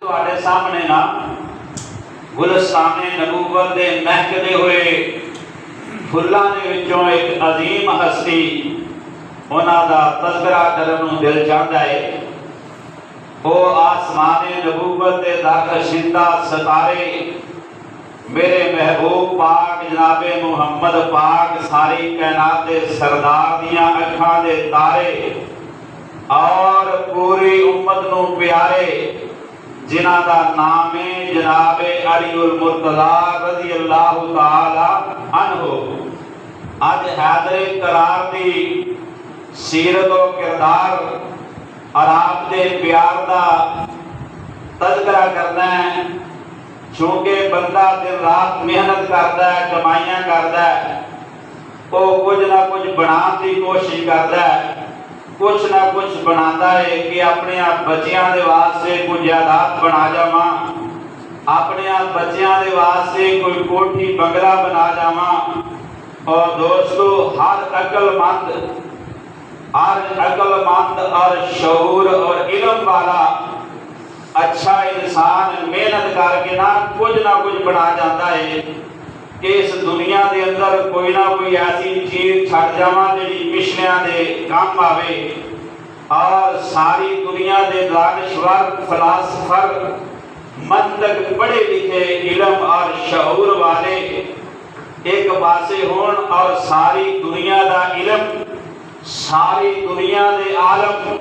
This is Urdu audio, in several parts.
تواڈے سامنے نا گلستان نبوت دے مہکدے ہوئے پھلاں دے وچوں ایک عظیم ہستی انہاں دا تذکرہ کرن نوں دل چاہندا ہے۔ او آسمان نبوت دے درخشندہ ستارے میرے محبوب پاک جناب محمد پاک ساری کائنات دے سردار دیاں اکھاں دے تارے اور پوری امت نو پیارے جنہاں دا نام ہے جناب علی المرتضی رضی اللہ تعالی عنہ۔ اج حیدر کرار دی سیرت و کردار اور آپ دے پیار دا تذکرہ کرنا ہے، چونکہ بندہ دن رات محنت کرتا ہے، کمائیاں کرتا ہے، وہ کچھ نہ کچھ بنان دی کوشش کرتا ہے، کچھ نہ کچھ بناتا ہے کہ اپنے آپ بچیاں دے واسطے کوئی جائیداد بنا جاواں، اپنے آپ بچیاں دے واسطے کوئی کوٹھی بنگلہ بنا جاواں۔ اور دوستو ہر عقل مند اور شعور اور علم والا اچھا انسان محنت کر کے کچھ نہ کچھ بنا جاتا ہے کہ اس دنیا دے اندر کوئی نہ کوئی ایسی چیز چھڑ جاواں جڑی پچھلیاں دے کام آوے، اور ساری دنیا دے دانشور فلاسفر منطق پڑھے لکھے علم اور شعور والے ایک پاسے ہون اور ساری دنیا دا علم ساری دنیا دے عالم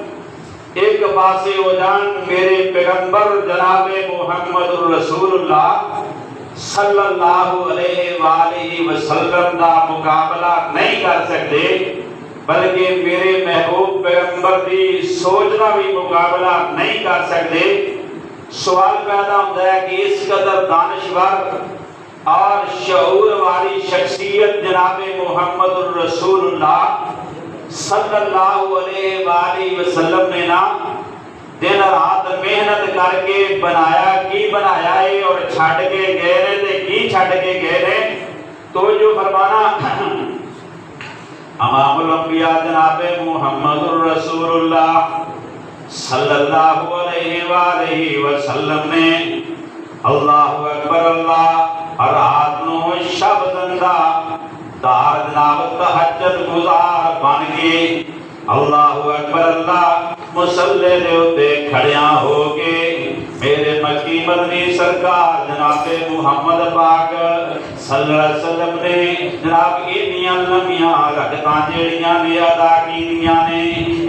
ایک پاسے ہو جان۔ میرے پیغمبر جناب محمد رسول اللہ صلی اللہ علیہ وآلہ وسلم دا مقابلہ نہیں کر سکتے، بلکہ میرے محبوب پیغمبر دی سوچ کا بھی مقابلہ نہیں کر سکتے۔ سوال پیدا ہوتا ہے کہ اس قدر دانشور اور شعور والی شخصیت جناب محمد رسول اللہ صلی اللہ علیہ وآلہ وسلم نے دن رات محنت کر کے بنایا ہے اور چھڑ کے گئے نے تے کی چھڑ کے گئے نے تو جو فرمانا امام الانبیاء جناب محمد رسول اللہ صلی اللہ علیہ وآلہ وسلم نے اللہ اکبر اللہ رات نو شب زندہ دار جناب تہجد گزار بن کے اللہ اکبر اللہ مصلی دے اتے کھڑیاں ہو کے میرے مکی مدنی سرکار جناب محمد پاک صلی اللہ علیہ وسلم نے جناب انیاں لمیاں رکھتاں جیڑیاں نے ادا کیتیاں نے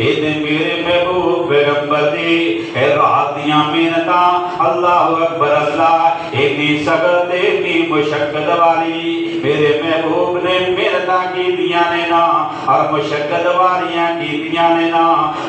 ایدے میرے محبوب پیغمبر دی اے رات دیاں محنتاں اللہ اکبر اللہ اتنی سخت اتنی مشقت والی میرے محبوب نے محنتاں کیتیاں نے نا اور مشقت والیاں کیتیاں نے نا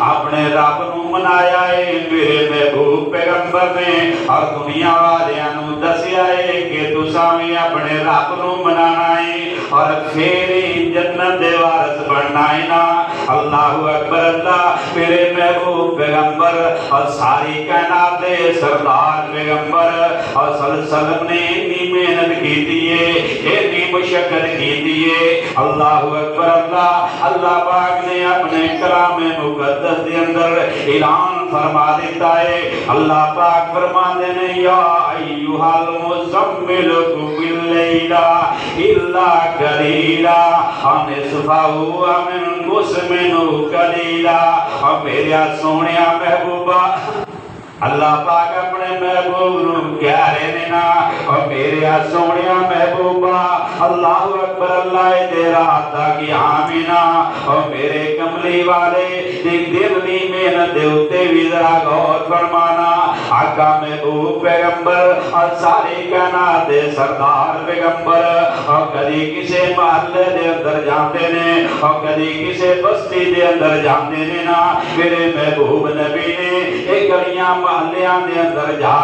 اپنے رب نو منایا ہے میرے محبوب پیغمبر نے اور دنیا والیاں نو دسیا ہے کہ تساں وی اپنے رب نو منانا ہے اور پھر جنت دے وارث بننا ہے نا۔ اللہ اکبر اللہ میرے محبوب پیغمبر اور ساری کائنات دے سردار پیغمبر اور صلی اللہ علیہ وسلم نے اتنی محنت کیتی ہے اتنی مشقت کیتی ہے۔ اللہ اکبر اللہ اللہ پاک نے اپنے کلام مقدس دے اندر اعلان فرما دیتا ہے۔ اللہ پاک فرماتے ہیں یا ایھا المزمل قم اللیل الا قلیلا نصفہ انقص منہ قلیلا۔ اور میرا سونیا محبوبہ اللہ پاک اپنے محبوب نو کہہ رہے نے نا اور میرے سونیا محبوبہ اللہ اکبر اللہ تیرا عطا کی آمینہ اور میرے کملی والے دل دی محنت دے اتے بھی ذرا غور فرمانا۔ آقا محبوب پیغمبر اور ساری کائنات دے سردار پیغمبر اور کدی کسے محلے دے اندر جاندے نے اور کدی کسے بستی دے اندر جاندے نے نا میرے محبوب نبی نے ایک گلیاں محلیاں دے اندر جا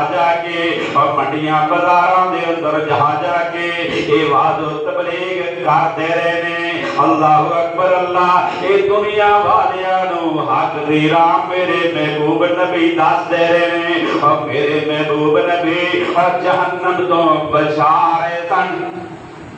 کے اور منڈیاں بازاراں دے اندر جا کے عبادت و تبلیغ کرتے رہے نے۔ اللہ اکبر اللہ اے دنیا والیاں نو حق دی راہ میرے محبوب نبی دس دے رہے نے اور میرے محبوب نبی اور جہنم تو بچا رہے سن۔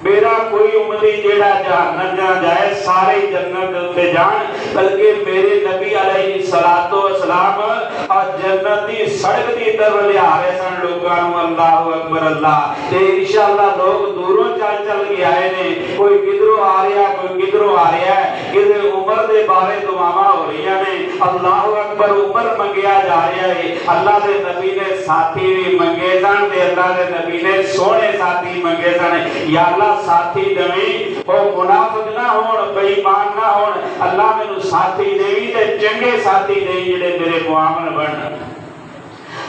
میرا کوئی امتی جیڑا جہنم نہ جائے، سارے جنت تے جان، بلکہ میرے نبی علیہ الصلوۃ والسلام اور جنت دی سڑک دی طرف لے آ رہے سن لوگاں نوں۔ اللہ اکبر اللہ۔ تے انشاءاللہ لوگ دوروں چل چل کے آئے نے، کوئی کدھروں آ رہا کوئی کدھروں آ رہا ہے، کدھر عمر دے بارے دعاواں ہو رہی ہیں، اللہ اکبر، عمر منگیا جا رہا ہے۔ اللہ دے نبی نے ساتھی بھی منگے سن تے اللہ دے نبی نے سونے ساتھی منگے سن۔ یا اللہ ساتھی دیں، او منافق نہ ہون، بے ایمان نہ ہون، اللہ مینوں ساتھی دیں تے چنگے ساتھی دیں جڑے میرے معاون بن۔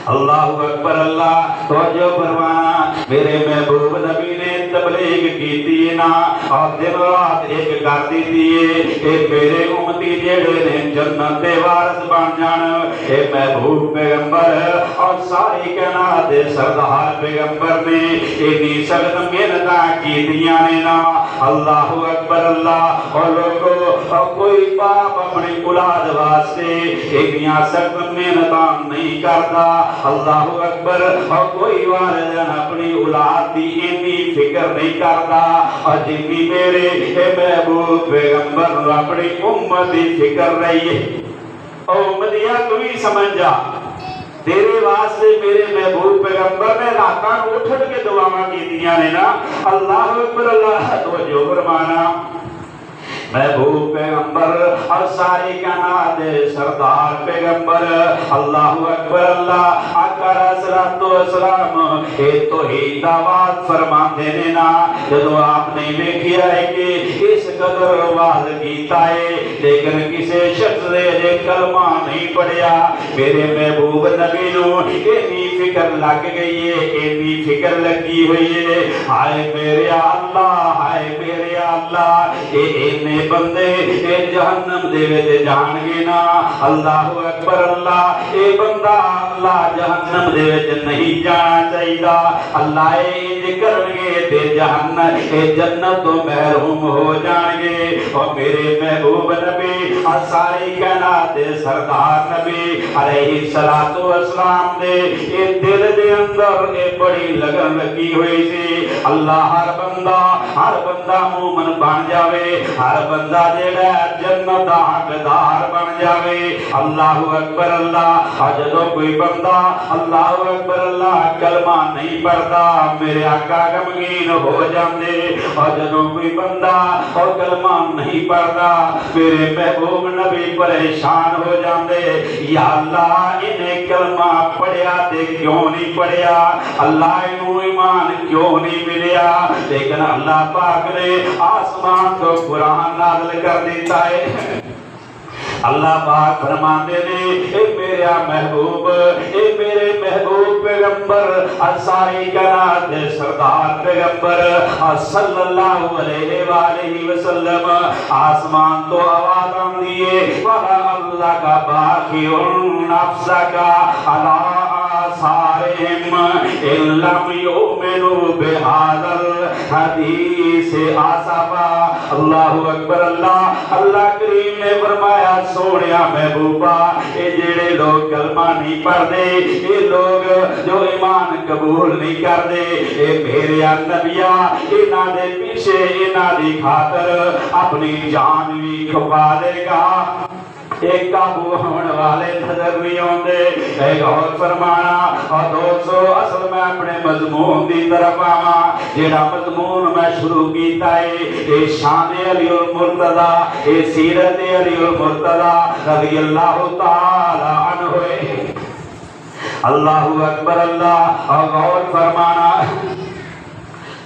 اللہ اکبر اللہ۔ توجہ فرمانا، میرے محبوب نبی نے تبلیغ کیتی نا اور دن رات ایک کر دیتی ہے، اے میرے امتی جڑے نے جنت دے وارث بن جان۔ اے محبوب پیغمبر اور ساری کائنات دے سردار پیغمبر نے اتنی سخت محنتاں کیتیاں نے نا۔ اللہ اکبر اللہ۔ اور لوگوں، کوئی باپ اپنی اولاد واسطے اتنی سخت محنتاں نہیں کرتا۔ اللہ اکبر۔ اور کوئی والدین اپنی اولاد دی اتنی فکر نہیں کرتا اور جتنی میرے محبوب پیغمبر اپنی امت دی فکر رہی ہے۔ اور امتیا تو ہی سمجھ جا، تیرے واسطے میرے محبوب پیغمبر نے راتاں اٹھ کے دعاواں کیتیاں نے نا۔ اللہ اکبر اللہ۔ توجہ فرمانا، محبوب پیغمبر اور ساری کائنات دے سردار پیغمبر، اللہ اکبر اللہ، آقا صلوات و سلام اے توحید آواز فرماندے نے نا۔ جدوں آپ نے ویکھیا ہے کہ اس قدر آواز کیتا ہے لیکن کسے شخص نے جے کلمہ نہیں پڑھیا، میرے محبوب نبی نوں اتنی فکر لگ گئی ہے، اتنی فکر لگی ہوئی ہے، ہائے میرے اللہ، ہائے میرے اللہ، اے بندے اے جہنم دے وچ جان گے نا۔ اللہ اکبر اللہ۔ اے بندہ اللہ جہنم دے وچ نہیں جانا چاہیے، اللہ انج کرن گے تے جہنم اے جنت تو محروم ہو جان گے۔ اور میرے محبوب نبی اور ساری کائنات دے سردار نبی علیہ الصلوۃ والسلام دے اے دل دے اندر اے بڑی لگن لگی ہوئی سی، اللہ ہر بندہ مومن بن جاوے، ہر بندہ جیڑا جنت دا حقدار بن جاوے۔ اللہ اکبر اللہ۔ اور جدوں کوئی بندہ اللہ اکبر اللہ کلمہ نہیں پڑھتا، میرے آقا غمگین ہو جاندے۔ اور جدوں کوئی بندہ اور کلمہ نہیں پڑھتا، میرے محبوب نبی پریشان ہو جاندے، یا اللہ انہیں کلمہ پڑھیا تے کیوں نہیں پڑھیا، اللہ انہوں ایمان کیوں نہیں ملیا۔ لیکن اللہ پاک نے آسمان تو قرآن نازل کر دیتا ہے۔ اللہ پاک فرماتے نے، اے میرا محبوب، اے میرے محبوب پیغمبر اور ساری کائنات دے سردار پیغمبر صلی اللہ علیہ وآلہ وسلم، آسمان تو آواز آندی ہے، وَلَعَلَّكَ بَاخِعٌ نَفْسَكَ عَلَىٰ آثَارِهِمْ إِن لَّمْ يُؤْمِنُوا بِهَٰذَا الْحَدِيثِ آسَفًا۔ اللہ اکبر اللہ۔ اللہ کریم نے فرمایا، سونیا محبوبہ، اے جڑے لوگ کلمہ نہیں پڑھتے، اے لوگ جو ایمان قبول نہیں کرتے، اے میرے نبیا، انہاں دے پیچھے انہاں دی خاطر اپنی جان بھی کھپا دے گا۔ ایک قابو ہونے والے نظر نہیں ہوندے۔ اے غور فرمانا۔ اور دوستو، اصل میں اپنے مضمون دی طرف آواں، جیڑا مضمون میں شروع کیتا ہے، اے شان علی المرتضی، اے سیرت علی المرتضی رضی اللہ تعالی عنہ۔ اللہ اکبر اللہ۔ اور غور فرمانا،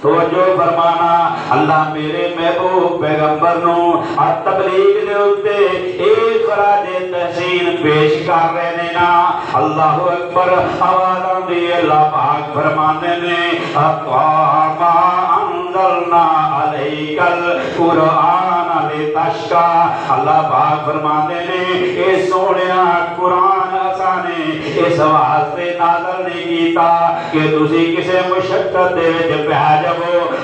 توجہ فرمانا، اللہ میرے محبوب پیغمبر نو اور تبلیغ دے اوتے ایک خراج تحسین پیش کر رہے نے نا۔ اللہ اکبر۔ آواز آندی، اللہ پاک فرمانے نے، اَقْوَامَا أَنزَلْنَا عَلَيْكَ الْقُرْآنَ لِتَشْقَىٰ۔ اللہ پاک فرمانے نے، اے سونیا قرآن اسانے اس واسطے نازل نہیں کیتا کہ تسی کسے مشقت دے وچ پہ جاؤ۔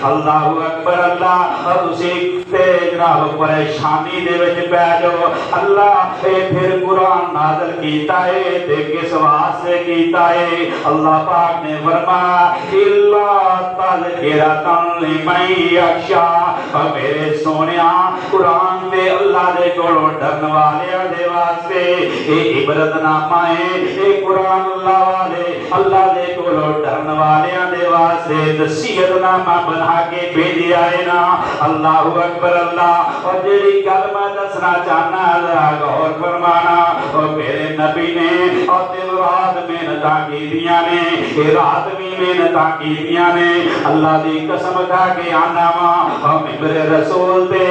اللہ اکبر اللہ۔ اور تسی تے جناب پریشانی دے وچ پے جاؤ، اللہ اے پھر قرآن نازل کیتا ہے تے کس واسطے کیتا ہے؟ اللہ پاک نے فرمایا الا تذکرۃ لمن یخشی، میرے سونیا قرآن دے اللہ دے کولوں ڈرن والیاں دے واسطے اے عبرت نامہ ہے، اے قرآن اللہ دے کولوں ڈرن والیاں دے واسطے نصیحت نامہ بنا کے بھیجیا ہے نا۔ اللہ اکبر اللہ۔ اور جیڑی گل میں دسنا چاہنا ذرا غور فرمانا، اور میرے نبی نے اور دل رات محنتاں کیتیاں نے، اے رات بھی محنتاں کیتیاں نے، اللہ دی قسم کھا کے آنا وا اور میرے رسول تے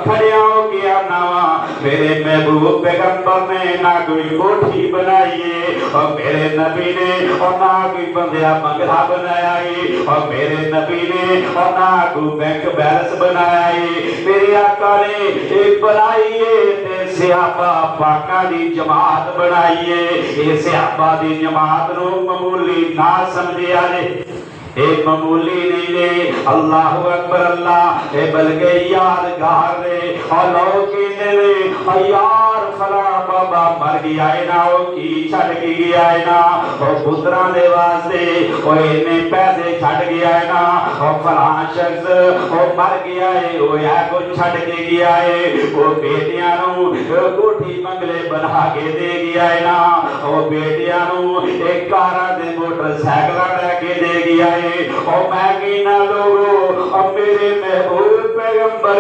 کھڑیا ہو کے آنا وا، میرے محبوب پیغمبر نے نہ کوئی کوٹھی بنائی ہے اور میرے نبی نے اور نہ کوئی بندیا بنگلہ بنایا ہے اور میرے نبی نے اور نہ کوئی بینک بیلنس بنایا ہے، میرے آقا نے ایک بنائی ہے تے صحابہ پاکاں دی جماعت بنائی ہے، یہ صحابہ دی جماعت نو معمولی نہ سمجھیا جے، ایک معمولی نہیں دے، اللہ اکبر اللہ، اے بلکہ یادگار دے، اور لوگ کہتے ہیں یار فلاں بابا مر گیا ہے نا، وہ کی چھڑ کے گیا ہے نا، وہ پتران دے واسطے وہ انہیں پیسے چھڑ گیا ہے نا، وہ فلاں شخص وہ مر گیا ہے، وہ یہ کچھ چھڑ کے گیا ہے، وہ بیٹیاں نو کوٹھی بنگلے بنا کے دے گیا ہے نا، وہ بیٹیاں نو ایک کارا دے موٹر سائیکل لے کے دے گیا ہے، اور میں کہنا لوگو اور میرے محبوب پیغمبر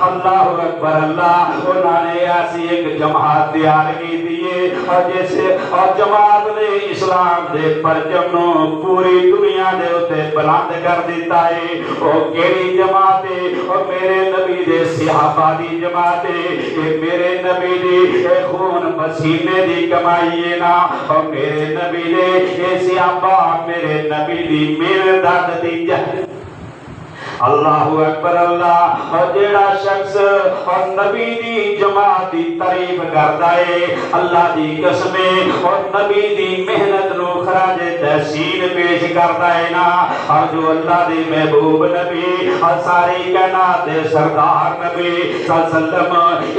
اللہ اکبر اللہ، انہوں نے ایسی ایک جماعت تیار کی دیئے اور جیسے اور جماعت نے اسلام دے پرچم نو پوری دنیا دے ہوتے بلند کر دیتا ہے، اور کیڑی جماعت ہے؟ اور میرے نبی دے صحابہ دی جماعت ہے، یہ میرے نبی دی خون پسینے دی کمائی ہے نا، اور میرے نبی دے یہ صحابہ میرے نبی دی میرے درد دی جہد، اللہ اکبر اللہ۔ اور جیڑا شخص اور نبی دی جماعت دی تعریف کردا ہے، اللہ دی قسمیں اور نبی دی محنت نو خراج تحسین پیش کردا ہے نا، اور جو اللہ دی محبوب نبی اور ساری کائنات دے سردار نبی صلی اللہ علیہ وسلم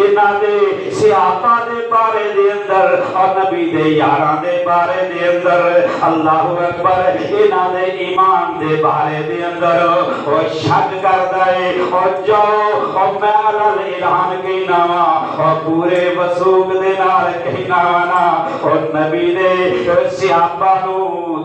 انہاں دے صحابہ دے بارے دے اندر اور نبی دے یاراں دے بارے دے اندر، اللہ اکبر، انہاں دے ایمان دے بارے دے اندر اور شک کردا ہے، اور جاؤ اور میں اعلان کہنا وا اور پورے وثوق دے نال کہنا وا نا، اور نبی دے صحابہ نو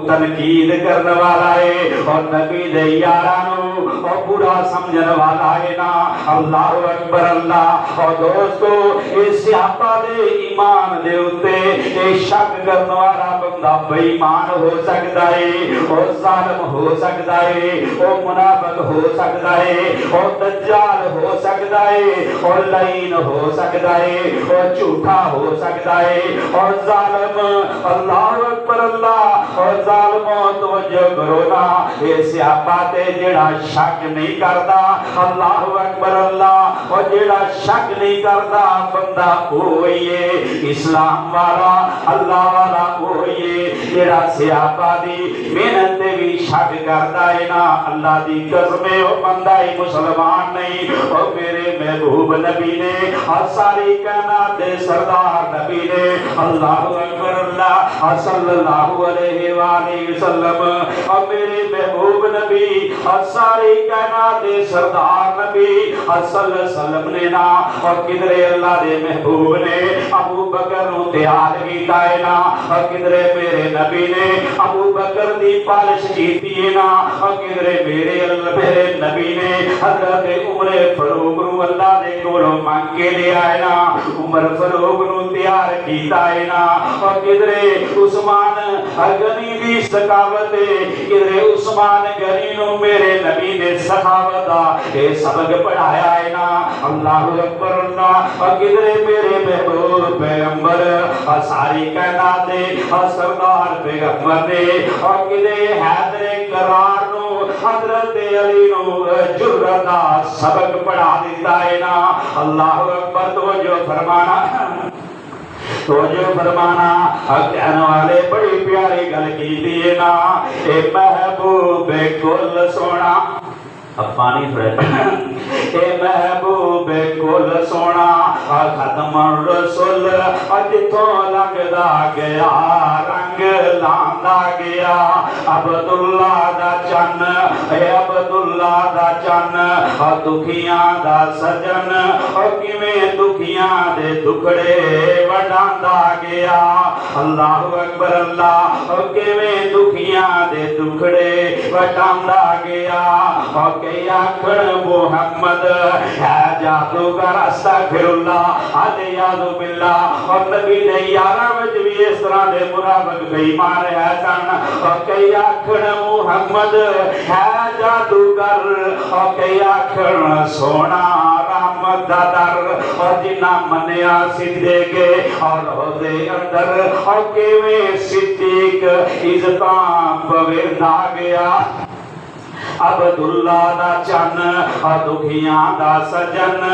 تنقید کرنے والا ہے اور نبی دے یاراں نو اور برا سمجھن والا ہے نا، اللہ اکبر اللہ۔ اور دوستو اس صحابہ دے ایمان دے اوتے اے شک کرنے والا بندہ بے ایمان ہو سکتا ہے، اور ظالم ہو سکتا ہے، اور منافق ہو سکتا ہے، اور دجال ہو سکتا ہے، اور لعین ہو سکتا ہے، اور جھوٹا ہو سکتا ہے، اور ظالم، اللہ اکبر اللہ، اور ظالموں توجہ کرو نا، یہ صحابہ تے جڑا شک نہیں کرتا، اللہ اکبر اللہ، اور جڑا شک نہیں کرتا بندہ وہی ہے اسلام والا، اللہ والا وہی ہے جڑا صحابہ دی محنت تے بھی شک کرتا ہے نا، اللہ دی قسم وہ بندہ ہی مسلمان نہیں۔ اور میرے محبوب نبی نے اور ساری کائنات دے سردار نبی نے اللہ اکبر اللہ صلی اللہ علیہ وآلہ وسلم، اور میرے محبوب نبی اور ساری کائنات دے سردار نبی صلی اللہ علیہ وسلم نے نا، اور کدرے اللہ دے محبوب نے ابو بکر نو تیار کیتا ہے نا، اور کدرے میرے نبی نے ابو بکر دی پالش کیتی ہے نا، اور کدرے میرے نبی نے حضرت عمر فاروق نو اللہ دے کولوں مانگ کے لے آئے نا، عمر فاروق نو تیار کیتا ہے نا، اور کدرے عثمان غنی دی سخاوت، کدرے عثمان غنی نو میرے نبی نے سخاوت اے سبق پڑھایا ہے نا، اللہ اکبر اللہ۔ اور کدرے میرے محبوب پیغمبر اور ساری کائنات دے اور سردار پیغمبر نے، اور کدرے حیدر کرار نو حضرت علی نو جرت دا سبق پڑھا دیتا ہے نا، اللہ اکبر۔ توجہ فرمانا، توجہ فرمانا، کہنے والے بڑی پیاری گل کی دیے نا، اے محبوب کل سونا، اب پانی تھوڑا اے محبوب کل سونا ختم الرسول جتوں لنگدا گیا رنگ لاندا گیا عبداللہ دا چن اے عبداللہ دا چن دکھیاں دا سجن کیویں دکھیاں دے دکھڑے وڈاندا گیا اللہ اکبر اللہ کیویں دکھیاں دے دکھڑے وڈاندا گیا کہ آکھڑ محمد ہے جادوگر استغفر اللہ الیاذ باللہ اور نبی نے یاراں وچ بھی اس طرح دے منافق بے ایمان ہے سن کہ آکھڑ محمد ہے جادوگر کہ آکھڑ سونا رحمت دا در اور جنہ منیا سدھے گے اور دے اندر اور کیویں صدیق عزتاں پویندا گیا عبداللہ دا چن دکھیاں دا سجن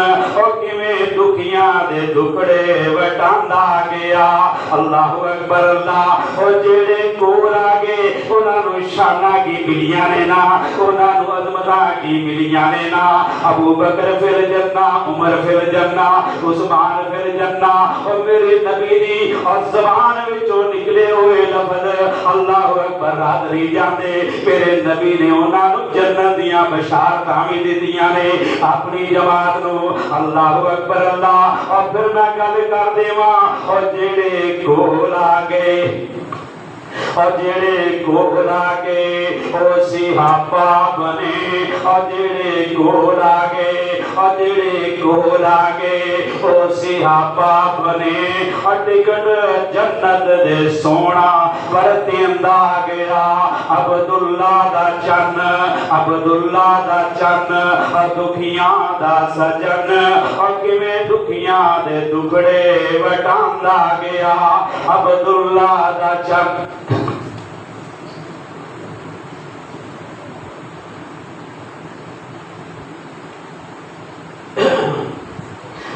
کیویں دکھیاں دے دکھڑے وٹاندا گیا اللہ اکبر اللہ جڑے کول آ گئے انہاں نوں شاناں کی ملیاں نے نا انہاں نوں عظمتاں کی ملیاں نے نا ابو بکر فی الجنہ عمر فی الجنہ عثمان فی الجنہ اور میرے نبی دی اور زبان وچوں نکلے ہوئے لفظ اللہ اکبر رات نہیں جاندے میرے نبی نے انہاں نوں جنت دیاں بشارتاں بھی دتیاں نے اپنی جماعت نو اللہ اکبر اللہ اور پھر میں گل کر دیواں اور جڑے کول آ گئے اور جڑے کول آ گئے او صحابہ بنے اور جڑے کول آ گئے اور جڑے کول آ گئے او صحابہ بنے اور ٹکٹ جنت دے سونا ورتیندا گیا عبداللہ دا چن عبداللہ دا چن دکھیاں دا سجن اور کیویں دکھیاں دے دکھڑے وٹاندا گیا عبداللہ دا چن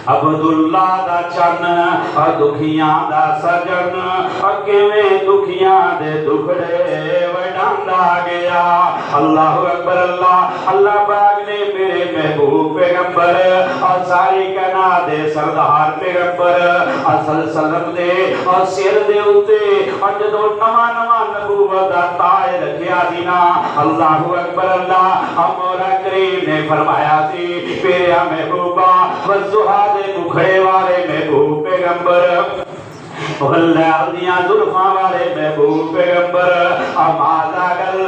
عبداللہ دا چن دکھیاں دا سجن کیویں دکھیاں دے دکھڑے وڈاندا گیا اللہ اکبر اللہ اللہ پاک نے میرے محبوب پیغمبر اور ساری کائنات دے سردار پیغمبر اصل سلم دے اور سر دے اوتے اور جدوں نواں نواں نبوت دا تاج رکھیا سی نا اللہ اکبر اللہ مولا کریم نے فرمایا سی میرا محبوبہ والضحیٰ دے مکھڑے والے محبوب پیغمبر غلال دیاں زلفاں والے محبوب پیغمبر مازاگل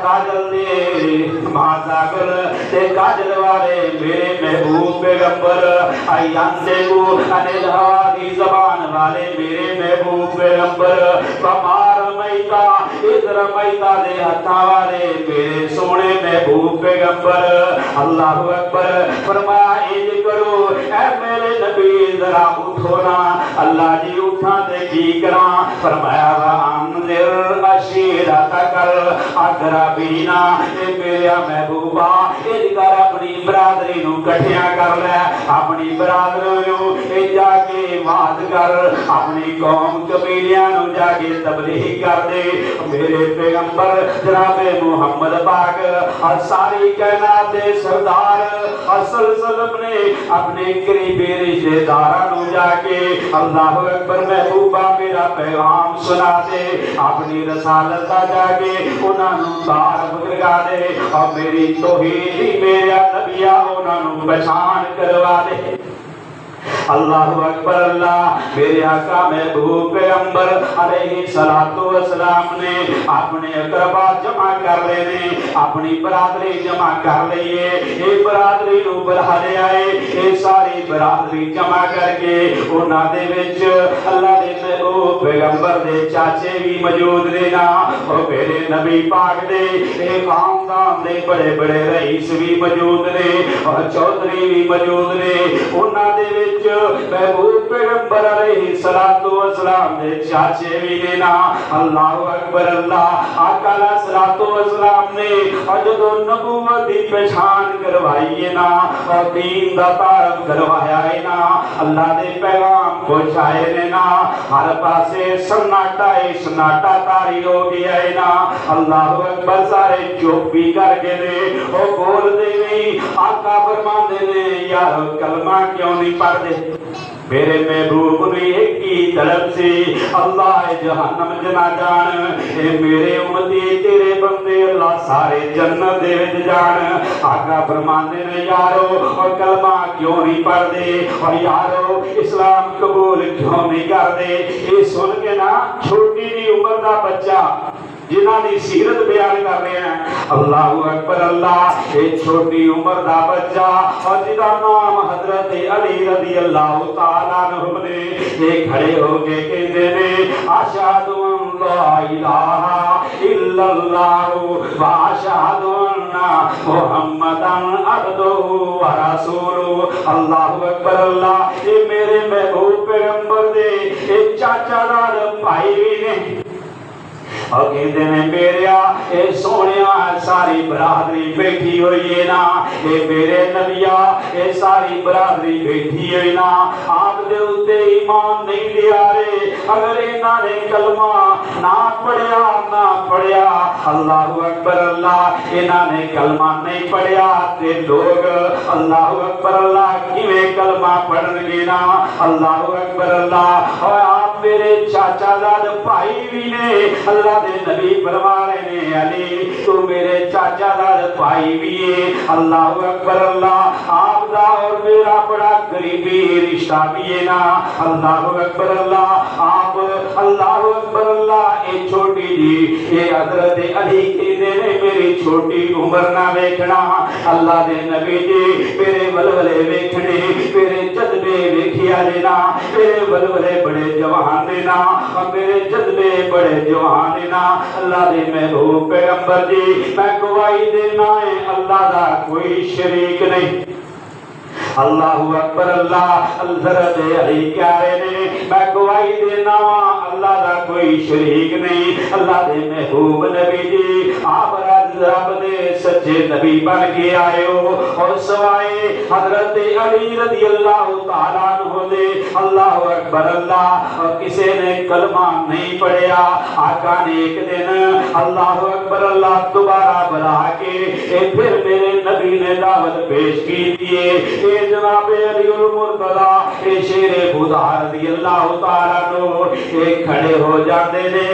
کاجل دے مازاگل تے کاجل والے میرے محبوب پیغمبر ایاندے کو انل ہوا دی زبان والے میرے محبوب پیغمبر کمار میتا ادھر میتا دے ہتھاں والے میرے سونے محبوب پیغمبر اللہ اکبر فرمایا اج کرو اے میرے نبی ذرا اٹھو نا اللہ جی اٹھا دے کی کراں فرمایا وانذر عشیرتک الاقربینا اے میرا محبوبہ اج کر اپنی برادری نو کٹھیاں کر لے اپنی برادری نو اے جا کے وعظ کر اپنی قوم قبیلیاں نو جا کے تبلیغ کر دے میرے پیغمبر جناب محمد پاک اور ساری کائنات دے سردار اصل سلم نے اپنے قریبی رشتہ داراں نو جا کے اللہ اکبر محبوبہ میرا پیغام سنا دے اپنی رسالت دا جا کے انہاں نو تعارف کروا دے اور میری توحید میرا نبیہ انہاں نو پہچان کروا دے اللہ اکبر اللہ میرے آقا محبوب پیغمبر علیہ الصلوۃ والسلام نے اپنے اقربا جمع کر لینے اپنی برادری جمع کر لئیے یہ برادری نو بلا لے آئے یہ ساری برادری جمع کر کے انہاں دے وچ اللہ دے محبوب پیغمبر دے چاچے بھی موجود نے نا اور میرے نبی پاک دے خاندان دے بڑے بڑے رئیس بھی موجود نے اور چودھری بھی موجود نے انہاں دے وچ محبوب پیغمبر علیہ الصلوۃ والسلام دے چاچے بھی نے نا اللہ اکبر اللہ آقا علیہ الصلوۃ والسلام السلام نے جدو نبوت دی پہچان کروائی ہے نا اور دین دا تعارف کروایا ہے نا اللہ دے پیغام پہنچائے نے نا ہر پاسے سناٹا سناٹا تاری ہو گیا ہے نا اللہ اکبر سارے چپ بھی کر کے نے وہ بول دے نہیں آقا فرمان دے نے یار کلمہ کیوں نہیں پڑھ دے میرے محبوب نے ایک کی طرف سے اللہ جہنم جنا جان اے میرے امتی تیرے بندے اللہ سارے جنت دے وچ جان آقا فرماندے نے یارو اور کلمہ کیوں نہیں پڑھ دے اور یارو اسلام قبول کیوں نہیں کر دے یہ سن کے نا چھوٹی جی عمر دا بچہ جنہاں دی سیرت بیان کر رہے ہیں اللہ اکبر اللہ ایک چھوٹی عمر دا بچہ اور جدا نام حضرت علی رضی اللہ تعالیٰ عنہ نے یہ کھڑے ہو کے کہتے نے اشہد ان لا الہ الا اللہ و اشہد ان محمدا عبدہ و رسولہ اللہ اکبر اللہ یہ میرے محبوب پیغمبر دے ایک چاچا دار بھائی بھی نے اور کہتے ہیں میریا اے سونیا ساری برادری بیٹھی ہوئی ہے نا اے میرے نبیا اے ساری برادری بیٹھی ہوئی نا آپ دے اتے ایمان نہیں لے آ رہے اگر انہاں نے کلمہ نہ پڑھیا اللہ اکبر اللہ انہاں نے کلمہ نہیں پڑھیا تے لوگ اللہ اکبر اللہ کیویں کلمہ پڑھن گے نا اللہ اکبر اللہ اور آپ میرے چاچا داد بھائی بھی نے اللہ دے نبی فرما رہے نے علی تو میرے چاچا داد بھائی بھی ہے اللہ اکبر اللہ آپ دا اور میرا بڑا قریبی رشتہ بھی ہے نا اللہ اکبر اللہ آپ اللہ اکبر اللہ اے چھوٹی جی اے حضرت علی کہتے نے میری چھوٹی عمر نہ ویکھنا اللہ دے نبی جی میرے ولولے ویکھنے میرے جذبے ویکھیا لینا میرے ولولے بڑے جوان نے نا میرے جذبے بڑے جوان نے نا اللہ دے محبوب پیغمبر جی میں گواہی دینا ہے اللہ دا کوئی شریک نہیں اللہ اکبر اللہ حضرت علی پیارے نے میں گواہی دینا اللہ دا کوئی شریک نہیں اللہ دے محبوب نبی جی آپ رب دے سچے نبی بن کے آئے ہو اور سوائے حضرت علی رضی اللہ تعالیٰ عنہ دے اللہ اکبر اللہ اور کسی نے کلمہ نہیں پڑھیا آقا نے ایک دن اللہ اکبر اللہ دوبارہ بلا کے پھر میرے نبی نے دعوت پیش کی دیئے جناب علی المرتضی اے شیر خدا رضی اللہ تعالیٰ عنہ ایک کھڑے ہو جاندے نے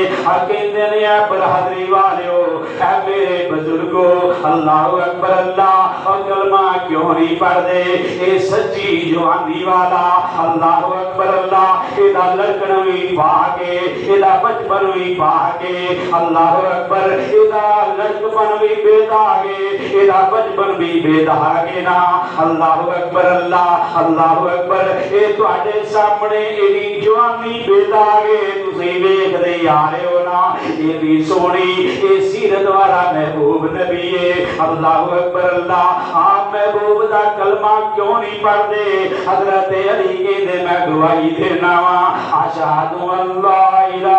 کہندے نے اے برادری والےو اے میرے بزرگو اللہ اکبر اللہ اور کلمہ کیوں نہیں پڑھ دے اے سچی جوانی والا اللہ اکبر اللہ ادا لڑکن بھی پا کے ادا بچپن بھی پا کے اللہ اکبر ادا لڑکپن بھی بے داغے ادا بچپن بھی بے داغے نا اللہ اکبر اللہ اکبر اے تواڈے سامنے ایڈی جوانی بے داغے تسی ویکھ دے آ رہے ہو نا اے بھی سونی اے سیرت والا محبوب نبی ہے اللہ اکبر اللہ آپ محبوب دا کلمہ کیوں نہیں پڑھ دے حضرت علی کہندے میں گواہی دینا وا اشہد ان لا الہ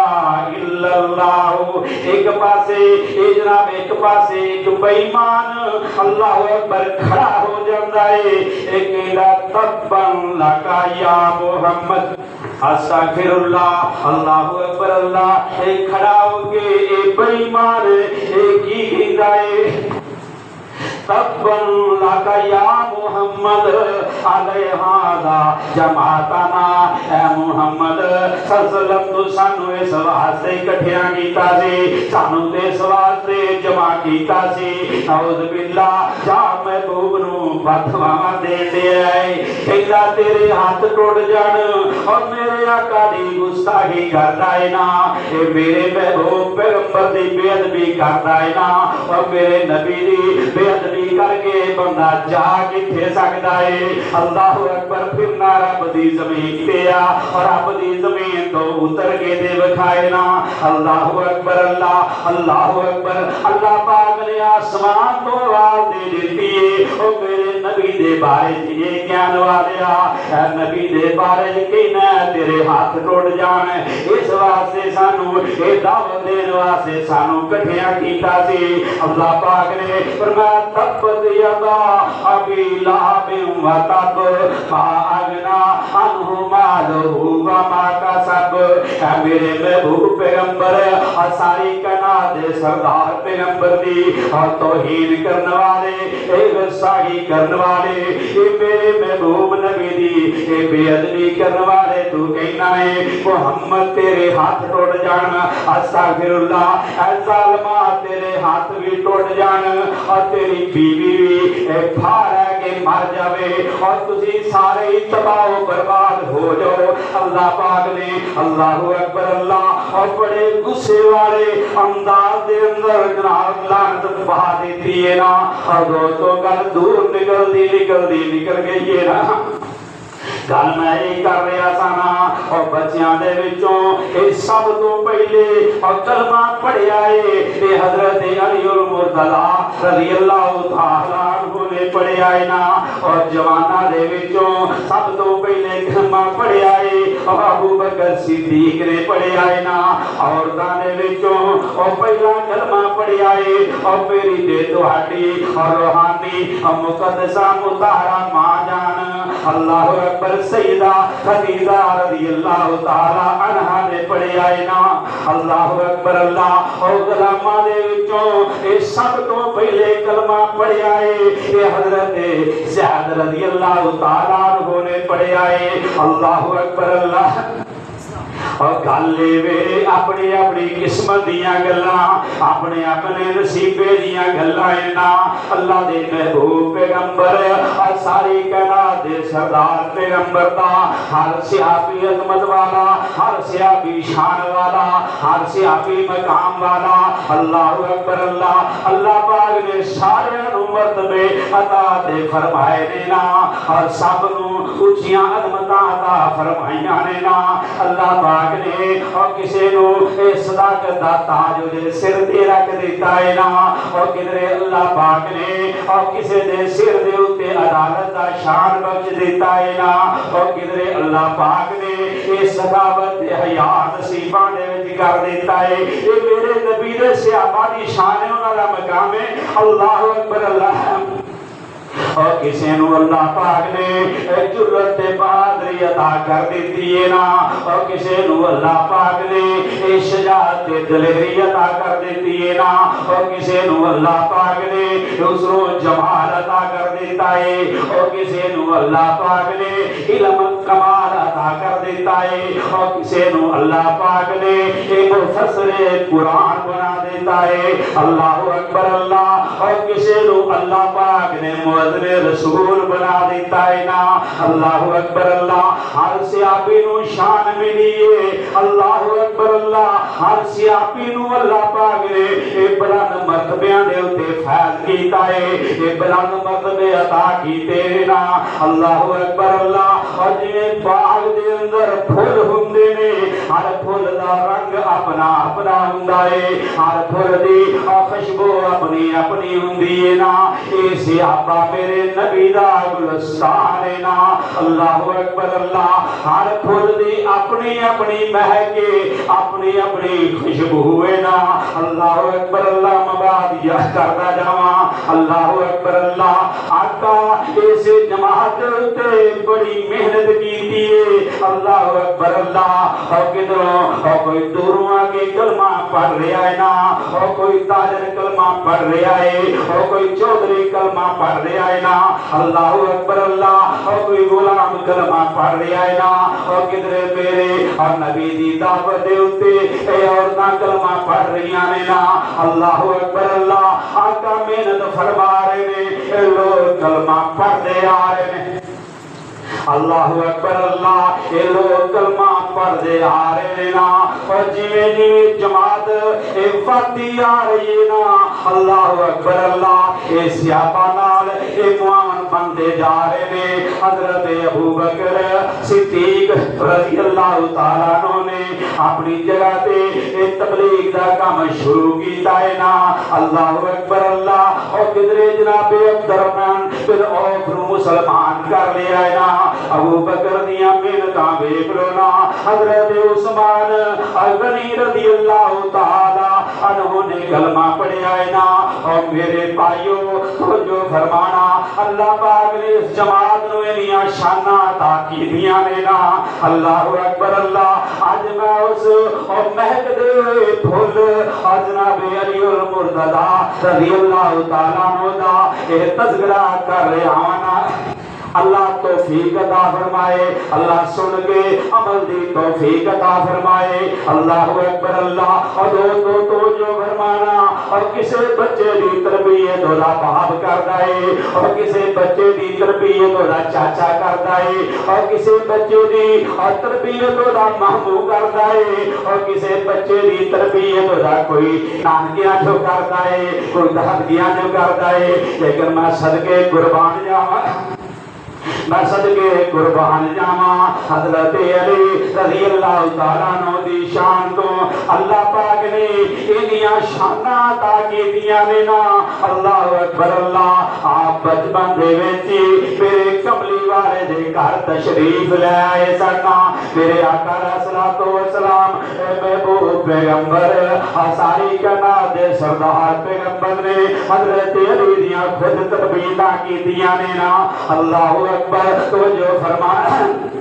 الا اللہ ایک پاسے اے جناب ایک پاسے ایک بے ایمان اللہ اکبر کھڑا ہو جاندا ہے ایک تبن لکا یا محمد استغفر اللہ اللہ اکبر اللہ اے کھڑا ہو کے اے بے ایمان اے کی کہندا ہے تبن لکا یا محمد علیہ ھذا جماعتنا اے محمد صلی اللہ علیہ وسلم تو سانو اس واسطے اکٹھیاں کیتا سی سانو اس واسطے جمع کیتا سی نعوذ باللہ جا محبوب نو بددعاواں دے دے آئے کہندا تیرے ہاتھ ٹوٹ جان اور میرے آقا دی گستاخی کردا ہے نا اے میرے محبوب پیغمبر دی بے ادبی کردا ہے نا اور میرے نبی دی بے ادبی کر کے بندہ جا کتھے سکدا ہے اللہ اکبر پھر نہ رب دی زمین تے آ اور رب دی زمین تو اتر کے دے وکھائے نا اللہ اکبر اللہ اکبر اللہ پاک نے آسمان تو آواز دے دیتی ہے او میرے نبی دے بارے یہ گیان والیا اے نبی دے بارے کہنا تیرے ہاتھ ٹوٹ جان اس واسطے سانو اے دعوت دین واسطے سانو کٹھیاں کیتا سی اللہ پاک نے فرمایا تبت یدا ابی لہب و تب ما اغنا عنہ مالہ وما کسب اے میرے محبوب پیغمبر ساری کائنات دے سردار پیغمبر دی اور توہین کرنے والے اے گستاخی کرنے والے اے میرے محبوب نبی دی اے بے ادبی کرنے والے تو کہنا ہے محمد تیرے ہاتھ ٹوٹ جان استغفر اللہ اے ظالما تیرے ہاتھ بھی ٹوٹ جان اور تیری بیوی بھی اے بھار ہے کہ مر جاوے اور تسی سارے ہی تباہ و برباد ہو جاؤ اللہ پاک نے اللہ اکبر اللہ اور بڑے غصے والے انداز دے اندر جناب لعنت بہا دیتی ہے نا اور دوستوں گل دور نکل گئی ہے نا گل میں یہ کر رہا سا نا اور بچیاں دے وچوں اے سب تو پہلے اور کلمہ پڑھیا ہے حضرت علی المرتضی رضی اللہ تعالی عنہ نے پڑھیا ہے نا اور جواناں دے وچوں سب تو پہلے کلمہ پڑھیا ہے اور ابو بکر صدیق نے پڑھیا ہے نا عورتاں دے وچوں اور پہلا کلمہ پڑھیا ہے اور میری تے تہاڈی اور روحانی اور مقدسہ مطہرہ ماں جان اللہ اکبر سیدہ خدیجہ رضی اللہ تعالی عنہا نے پڑھیا ہے نا اللہ اکبر اللہ اور غلاماں دے وچوں اے سب تو پہلے کلمہ پڑھیا ہے اے حضرت زید رضی اللہ تعالی عنہ نے پڑھیا ہے اللہ اکبر اللہ اور گل وے اپنی اپنی قسمت دیاں گلاں اپنے اپنے نصیبے دیاں گلاں نا اللہ دے محبوب پیغمبر اور ساری کائنات دے سردار پیغمبر دا ہر صحابی عظمت والا ہر صحابی شان والا ہر صحابی مقام والا اللہ اکبر اللہ اللہ پاک نے سارے نوں مرتبے عطا دے فرمائے نے نا اور سب نوں اونچیاں عظمتاں عطا فرمائیاں نے نا اللہ پاک نے اور کسی نو صداقت دا تاج دے سر تے رکھ دیتا ہے نا اور کدھرے اللہ پاک نے اور کسی دے سر دے اوتے عدالت دا شان بخش دیتا ہے نا اور کدھرے اللہ پاک نے یہ سخاوت حیات نصیباں دے وچ کر دیتا ہے یہ میرے نبی دے صحابہ دی شان ہے انہاں دا مقام ہے اللہ اکبر اللہ اور کسی نو اللہ پاک نے جرت بہادری عطا کر دیتی ہے نا اور کسی نو اللہ پاک نے شجاعت دلیری عطا کر دیتی ہے نا اور کسی نو اللہ پاک نے حسن و جمال عطا کر دیتا ہے اور کسی نو اللہ پاک نے علم کمال عطا کر دیتا ہے اور کسی نو اللہ پاک نے مفسر قرآن بنا دیتا ہے اللہ اکبر اللہ اور کسی نو اللہ پاک نے رسول بنا دیتا ہے نا اللہ اکبر اللہ ہر صحابی نو شان ملی ہے اللہ اکبر اللہ ہر صحابی نو اللہ پاک نے اے بلند مرتبیاں دے اوتے فیض کیتا ہے اے بلند مرتبے عطا کیتے نا اللہ اکبر اللہ اور جویں باغ دے اندر پھل ہوندے نے ہر پھل دا رنگ اپنا اپنا ہوندا ہے ہر پھل دی خوشبو اپنی اپنی ہوندی ہے نا اے صحابہ میرے نبی دا گلستان ہے نا اللہ اکبر اللہ ہر پھول دی اپنی اپنی مہک اپنی اپنی خوشبو ہے نا اللہ اکبر اللہ مباد یا کردا جاواں اللہ اکبر اللہ آقا اس جماعت تے بڑی محنت کیتی ہے اللہ اکبر اللہ اور کدھروں اور کوئی دوروں آ کے کلمہ پڑھ رہا ہے نا اور کوئی تاجر کلمہ پڑھ رہا ہے اور کوئی چودھری کلمہ پڑھ رہا ہے نا اللہ اکبر اللہ اور کوئی غلام کلمہ پڑھ رہا ہے نا اور کدھرے میرے اور نبی دی دعوت دے اوتے اے عورتاں کلمہ پڑھ رہی ہیں نا اللہ اکبر اللہ آقا محنت فرما رہے نے اے لوگ کلمہ پڑھتے آ رہے ہیں اللہ اکبر اللہ اے لوگ کلمہ پڑھ دے آ رہے نا اور جویں جویں جماعت اے فاتی آ رہی نا اللہ اکبر اللہ اے صحابہ نال اے معاون بندے دے جا رہے نے حضرت ابو بکر صدیق رضی اللہ تعالیٰ عنہ نے اپنی جگہ تے تبلیغ دا کام شروع کیتا ہے نا اللہ اکبر اللہ اور کدرے جناب عبد الرحمن پھر اوف مسلمان کر لیا ہے نا ابو بکر دیاں محنتاں ویکھ لو نا حضرت عثمان غنی رضی اللہ تعالی عنہ نے کلمہ پڑھیا ہے نا اور میرے بھائیو تو جو فرمانا اللہ پاک نے اس جماعت نو انیاں شاناں عطا کیتیاں نے نا اللہ اکبر اللہ اج میں اس اور مہک دے پھول جناب علی المرتضی رضی اللہ تعالی عنہ دا اے تذکرہ کر رہا ہوں اللہ توفیق عطا فرمائے اللہ سن کے عمل دی توفیق عطا فرمائے اللہ اکبر اللہ اور تو جو فرمانا اور کسے بچے دی تربیت دا باپ کردا ہے اور کسے بچے دی تربیت دا چاچا کردا ہے اور کسے بچے دی اور تربیت دا مامو کردا ہے اور کسے بچے دی تربیت دا کوئی نانکیاں جو کردا ہے کوئی دادیاں جو کردا ہے لیکن میں صدقے قربان جاواں میں صدقے قربان جاواں حضرت علی رضی اللہ تعالیٰ عنہ دی شان تو اللہ پاک نے انیاں شاناں عطا کیتیاں نے نا اللہ اکبر اللہ آپ بچپن دے وچ میرے کملی والے دے گھر تشریف لے آئے سن میرے آقا علیہ الصلوۃ والسلام محبوب پیغمبر ساری کائنات دے سردار پیغمبر نے حضرت علی دیاں خود تربیتاں کیتیاں نے نا اللہ اکبر توجہ فرمانا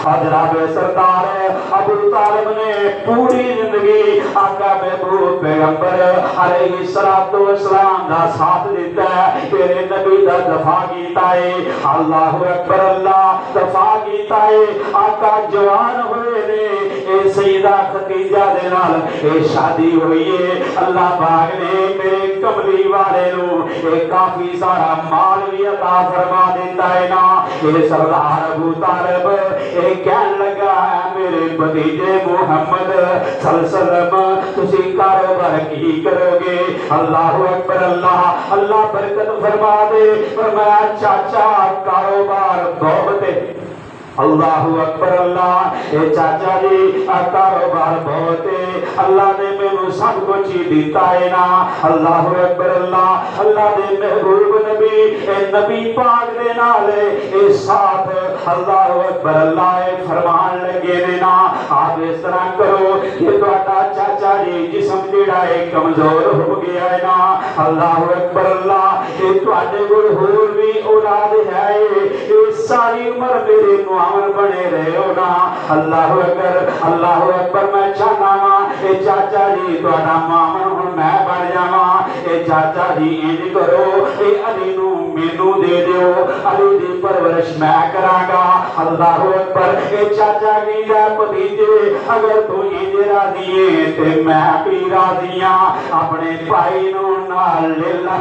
اور جناب سردار ابو طالب نے پوری زندگی آقا محبوب پیغمبر علیہ الصلوۃ والسلام دا ساتھ دیتا ہے تیرے نبی دا دفاع کیتا ہے اللہ اکبر اللہ دفاع کیتا ہے آقا جوان ہوئے نے اے سیدہ خدیجہ دے نال اے شادی ہوئی ہے اللہ پاک نے میرے کملی والے نو اے کافی سارا مال بھی عطا فرما دیتا ہے نا اے سردار ابو طالب اے کہن لگا ہے میرے بھتیجے محمد صلی اللہ علیہ وسلم تسی کاروبار کی کرو گے اللہ اکبر اللہ اللہ برکت فرما دے فرمایا چاچا کاروبار بہت اللہ اکبر اللہ اے چاچا جی کاروبار بہت ہے اللہ نے مینوں سب کچھ ہی دیتا ہے نا اللہ اکبر اللہ اللہ دے محبوب نبی اے نبی پاک دے نال اے ساتھ اللہ اکبر اللہ اے فرمان لگے نے نا آپ اس طرح کرو کہ تہاڈا چاچا جی جسم جڑا ہے کمزور ہو گیا ہے نا اللہ اکبر اللہ اے تہاڈے کول ہور بھی اولاد ہے اے ساری عمر میرے معاون بنے رہے ہو نا اللہ اکبر میں چاہنا وا اے چاچا جی تہاڈا معاون ہن میں بن جاواں اے چاچا جی انج کرو اے علی نو مینوں دے دیو علی دی پرورش میں کراں گا اللہ اکبر اے چاچا کی دا بھتیجے اگر تو انج راضی ہے تے میں بھی راضی ہاں اپنے بھائی نو نال لے لا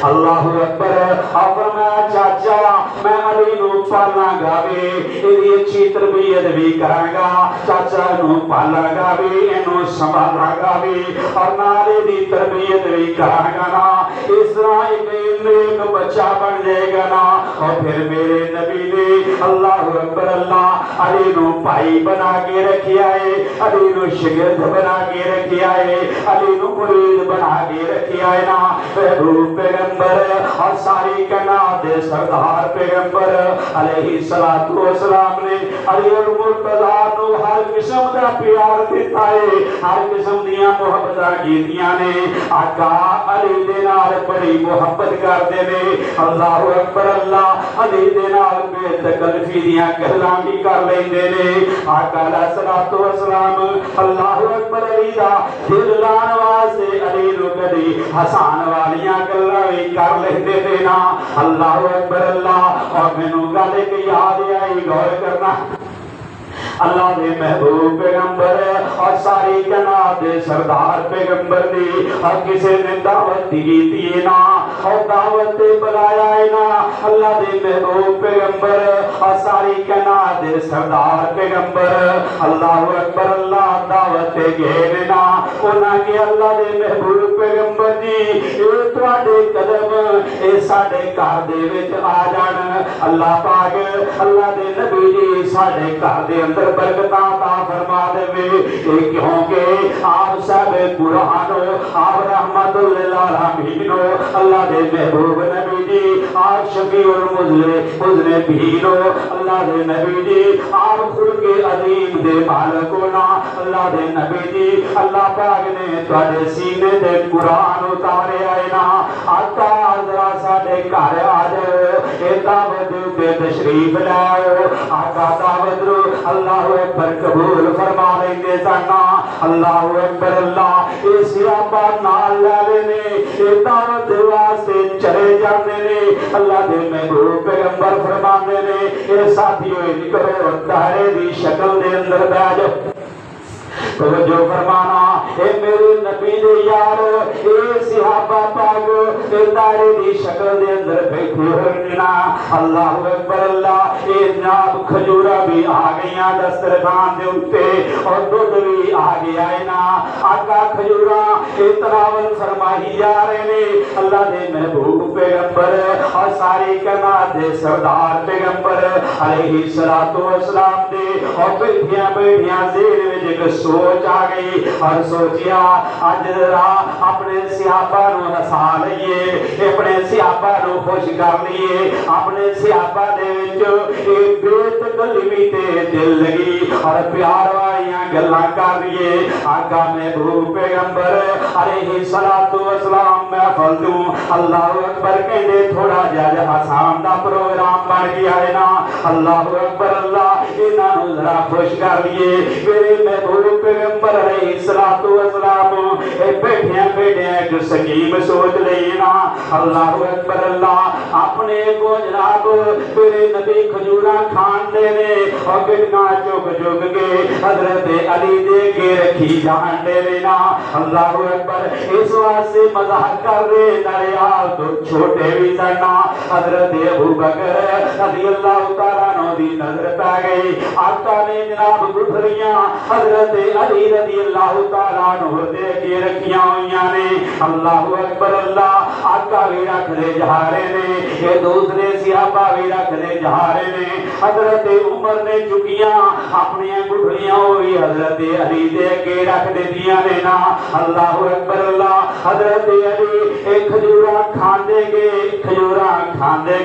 اللہ اکبر فرمایا چاچا میں علی نو پالاں گا وے ایدی اچھی تربیت بھی کراں گا چاچا نو پالاں گا وے اینو سنبھالاں گا وے اور نال دی تربیت بھی کراں گا نا اس طرح ایک نیک بچہ بن جائے گا نا اور پھر میرے نبی نے اللہ اکبر اللہ علی نو بھائی بنا کے رکھیا ہے علی نو شاگرد بنا کے رکھیا ہے علی نو مرید بنا کے رکھیا ہے نا محبوب پیغمبر اور ساری کائنات دے سردار پیغمبر علیہ الصلوۃ والسلام نے علی المرتضی نو ہر قسم دا پیار دیتا ہے ہر قسم دیاں محبتاں کیتیاں نے آقا علی دے نال بڑی محبت کردے نے اللہ اکبر اللہ علی دے نال بے تکلفی دیاں گلاں بھی کر لیندے نے آقا علیہ الصلوۃ والسلام اللہ اکبر علی دا دل لان واسطے علی نو کدی ہسان والیاں گلاں کر لیندے تھے نا اللہ اکبر اللہ اور مینوں گل ایک یاد آئی غور کرنا اللہ دے محبوب پیغمبر اور ساری کائنات دے سردار پیغمبر دی اور کسے نے دعوت دی نا اور دعوت تے بلایا ہے نا اللہ دے محبوب پیغمبر اور ساری کائنات دے سردار پیغمبر اللہ اکبر اللہ دعوت تے گئے نا انہاں کے اللہ دے محبوب پیغمبر جی اے تواڈے قدم اے ساڈے گھر دے وچ آ جان۔ اللہ پاک اللہ دے نبی جی ساڈے گھر دے اندر برکتاں عطا فرما دے، کیونکہ آپ صاحب قرآن آپ رحمت للعالمین اللہ دے محبوب نبی جی آپ شفیع المذنبین اللہ دے نبی جی آپ خلق عظیم دے مالک نا اللہ دے نبی جی اللہ پاک نے تواڈے سینے تے قرآن اتارے آئے نا۔ آقا ذرا ساڈے گھر آ جاؤ، اے دعوت تے تشریف لاؤ۔ آقا دعوت رو اللہ اکبر قبول فرما لیندے سنا۔ اللہ اکبر اللہ اے صحابہ نال لے نے اے دعوت واسطے چلے جاندے نے۔ اللہ دے محبوب پیغمبر فرماندے نے اے ساتھیو نکلو دائرے دی شکل دے اندر بیٹھ جاؤ۔ توجہ فرمانا اے میرے نبی دے یار اے صحابہ پاک اے دائرے دی شکل دے اندر بیٹھے ہوئے نا۔ اللہ اکبر اللہ اے جناب کھجورا بھی آ گئیاں دسترخوان دے اوتے اور دودھ بھی آ گیا ہے نا۔ آقا کھجورا اے تناول فرمائی جا رہے نے اللہ دے محبوب پیغمبر اور ساری کائنات دے سردار پیغمبر علیہ الصلوۃ والسلام دے اور بیٹھیاں ذہن وچ ایک سوچ آ گئی اور سوچیا اج ذرا اپنے صحابہ نو ہسا لئیے، اپنے صحابہ نو خوش کر لیے، اپنے صحابہ دے وچ ایک بے تکلفی تے دل لگی اور پیار والیاں گلاں کر لیے۔ آقا محبوب پیغمبر علیہ الصلوۃ والسلام محفل تو اللہ اکبر کہندے تھوڑا جہا ہسان دا پروگرام بن گیا ہے نا۔ اللہ اکبر اللہ انہاں نو ذرا خوش کر لیے۔ میرے محبوب پیغمبر علیہ الصلوۃ والسلام بیٹھیاں ایک سکیم سوچ لینا۔ اللہ اکبر اللہ اپنے کو جناب میرے نبی کھجوراں کھان دے نے اور گٹکاں چک کے حضرت علی دے کے رکھی جان دے نا۔ اللہ اکبر اس واسطے مزاح کر رہے نریال تو چھوٹے بھی سنا۔ حضرت ابو بکر رضی اللہ تعالیٰ عنہ دی نظر پہ گئی، آقا نے جناب گٹھلیاں حضرت علی رضی اللہ تعالیٰ عنہ دے کے رکھیاں ہوئیاں نے۔ اللہ اکبر اللہ آقا بھی رکھ دے جا رہے نے، یہ دوسرے صحابہ بھی رکھ دے جا رہے نے۔ حضرت عمر نے چکیاں اپنی گٹھلیاں ہوئی حضرت علی دے کے رکھ دے دیاں نے نا۔ اللہ اکبر اللہ حضرت علی ایک کھجوراں کھاندے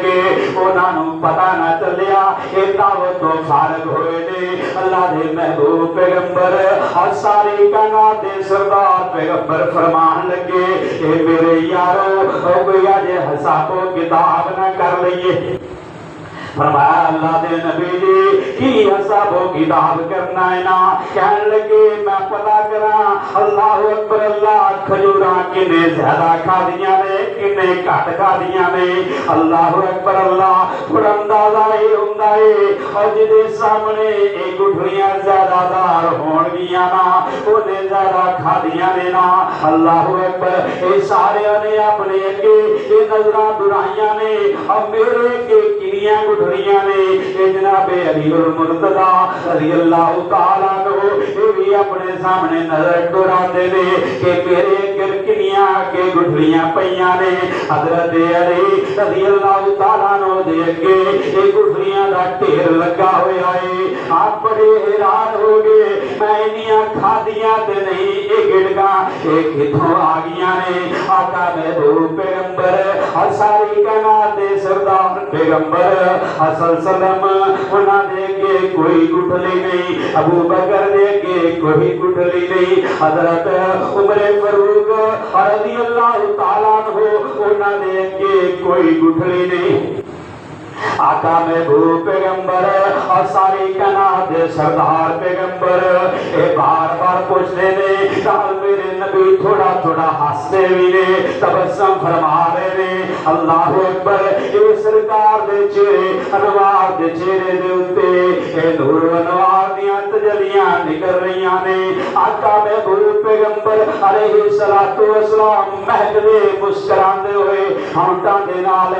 گے انہاں نوں پتہ نہ چلیا اے دعوت تو فارغ ہوئے نے۔ اللہ دے محبوب پیغمبر اور ساری کائنات دے سردار پیغمبر فرمان لگے اے میرے یارو او گیا جے حساب و کتاب نہ کر لئیے۔ فرمایا اللہ دے نبی جی کی حساب و کتاب کرنا ہے نا۔ کہنے لگے میں پتا کراں اللہ اکبر اللہ کھجوراں کنے زیادہ کھا دیاں نے کنے گھٹ کھا دیاں نے۔ اللہ اکبر اللہ پھر اندازہ ہی ہوندا ہے اور جدے سامنے ایک گٹھلیاں زیادہ دار ہون گیاں نا اونے زیادہ کھا دیاں نے نا۔ اللہ اکبر اے سارے نے اپنے اگے اے نظراں دڑائیاں نے اور میرے کے کنیاں گٹھلیاں نے۔ اے جناب علی المرتضیٰ رضی اللہ تعالیٰ عنہ اے بھی اپنے سامنے نظر دوراندے نے کہ میرے کنیاں کے گٹھلیاں پیاں نے۔ حضرت علی رضی اللہ تعالیٰ عنہ دے اگے اے گٹھلیاں دا ڈھیر لگا ہویا ہے۔ آپ بڑے حیران ہو گئے میں انیاں کھادیاں تے نہیں اے گڑگاں اے کتھوں آ گیاں نے۔ آقا محبوب پیغمبر اور ساری کائنات دے سردار پیغمبر اصل سلم انہاں دے کے کوئی گٹھلی نہیں، ابو بکر دے کے کوئی گٹھلی نہیں، حضرت عمر فاروق رضی اللہ تعالیٰ عنہ انہاں دے کے کوئی گٹھلی نہیں۔ آقا محبوب پیغمبر اور ساری کائنات دے سردار پیغمبر اے بار بار پوچھتے نے کال میرے نبی تھوڑا تھوڑا ہستے بھی نے تبسم فرما رہے نے۔ اللہ اکبر اے سرکار دے چہرے انوار دے چہرے دے اوتے اے نور انوار دیاں تجلیاں نکل رہیاں نے۔ آقا محبوب پیغمبر علیہ الصلوۃ والسلام مہکدے مسکراندے ہوئے ہونٹاں دے نال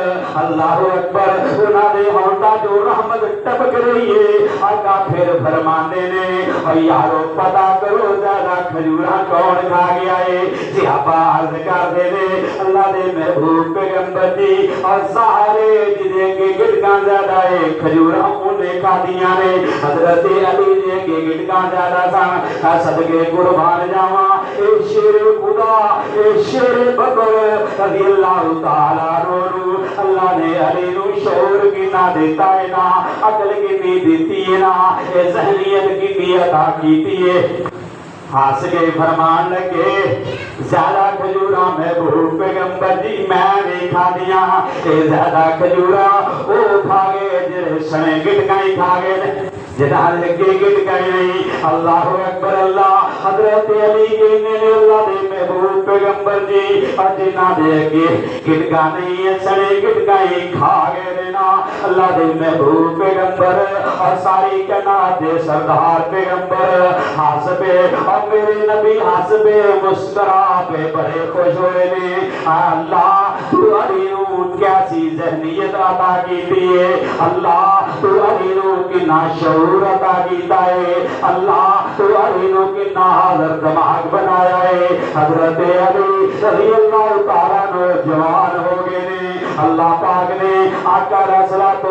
اللہ اکبر انہاں دے ہونٹاں جو رحمت ٹپک رہی ہے۔ آقا پھر فرماندے نے او یارو پتہ کرو زیادہ کھجوراں کون کھا گیا ہے۔ صحابہ عرض کردے نے اللہ دے محبوب پیغمبر جی اور سارے جدے کے گٹکان زیادہ ہے کھجوراں انہیں کھادیاں نے حضرت علی دے کے گٹکان زیادہ سان صدقے قربان جاواں اے شیر خدا اے شیر بکر رضی اللہ تعالیٰ رو اللہ نے علی نو شعور کی نہ دیتا ہے نا عقل کی نہیں دیتی ہے نا اے ذہنیت کی نہیں عطا کیتی ہے ہاس کے فرمان لگے زیادہ کھجورا محبوب پیغمبر جی میں نہیں کھا دیا اے زیادہ کھجورا وہ کھا گئے جڑے سنے گٹکائی کھا گئے جنہاں لگے گٹکائی نہیں اللہ اکبر اللہ حضرت علی کے نے اللہ دے محبوب پیغمبر جی جنہاں دے کے گٹکا نہیں سنے گٹکائی کھا گئے نا اللہ دے محبوب پیغمبر اور ساری کائنات دے سردار پیغمبر حسبے اور میرے نبی حسبے مسکرا پہ بڑے خوش ہوئے نے اللہ تو علی نو کیسی ذہنیت عطا کیتی ہے اللہ تو علی نو کنا شعور عطا کیتا ہے اللہ تو علی نو کنا حاضر دماغ بنایا ہے حضرت علی رضی اللہ تعالیٰ نو جوان ہو گئے نے اللہ پاک نے آقا علیہ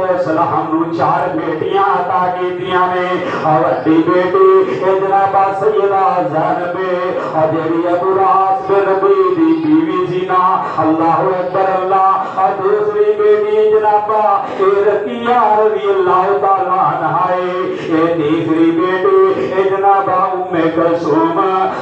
السلام نو 4 بیٹیاں عطا کیتیاں نے اور بڑی بیٹی جناب سیدہ زینب اور جیڑی ابو راس بن نبی دی بیوی سی نا اللہ اکبر اللہ اور دوسری بیٹی جناب رقیہ رضی اللہ تعالیٰ عنہا ہے تیسری بیٹی جناب ام کلثوم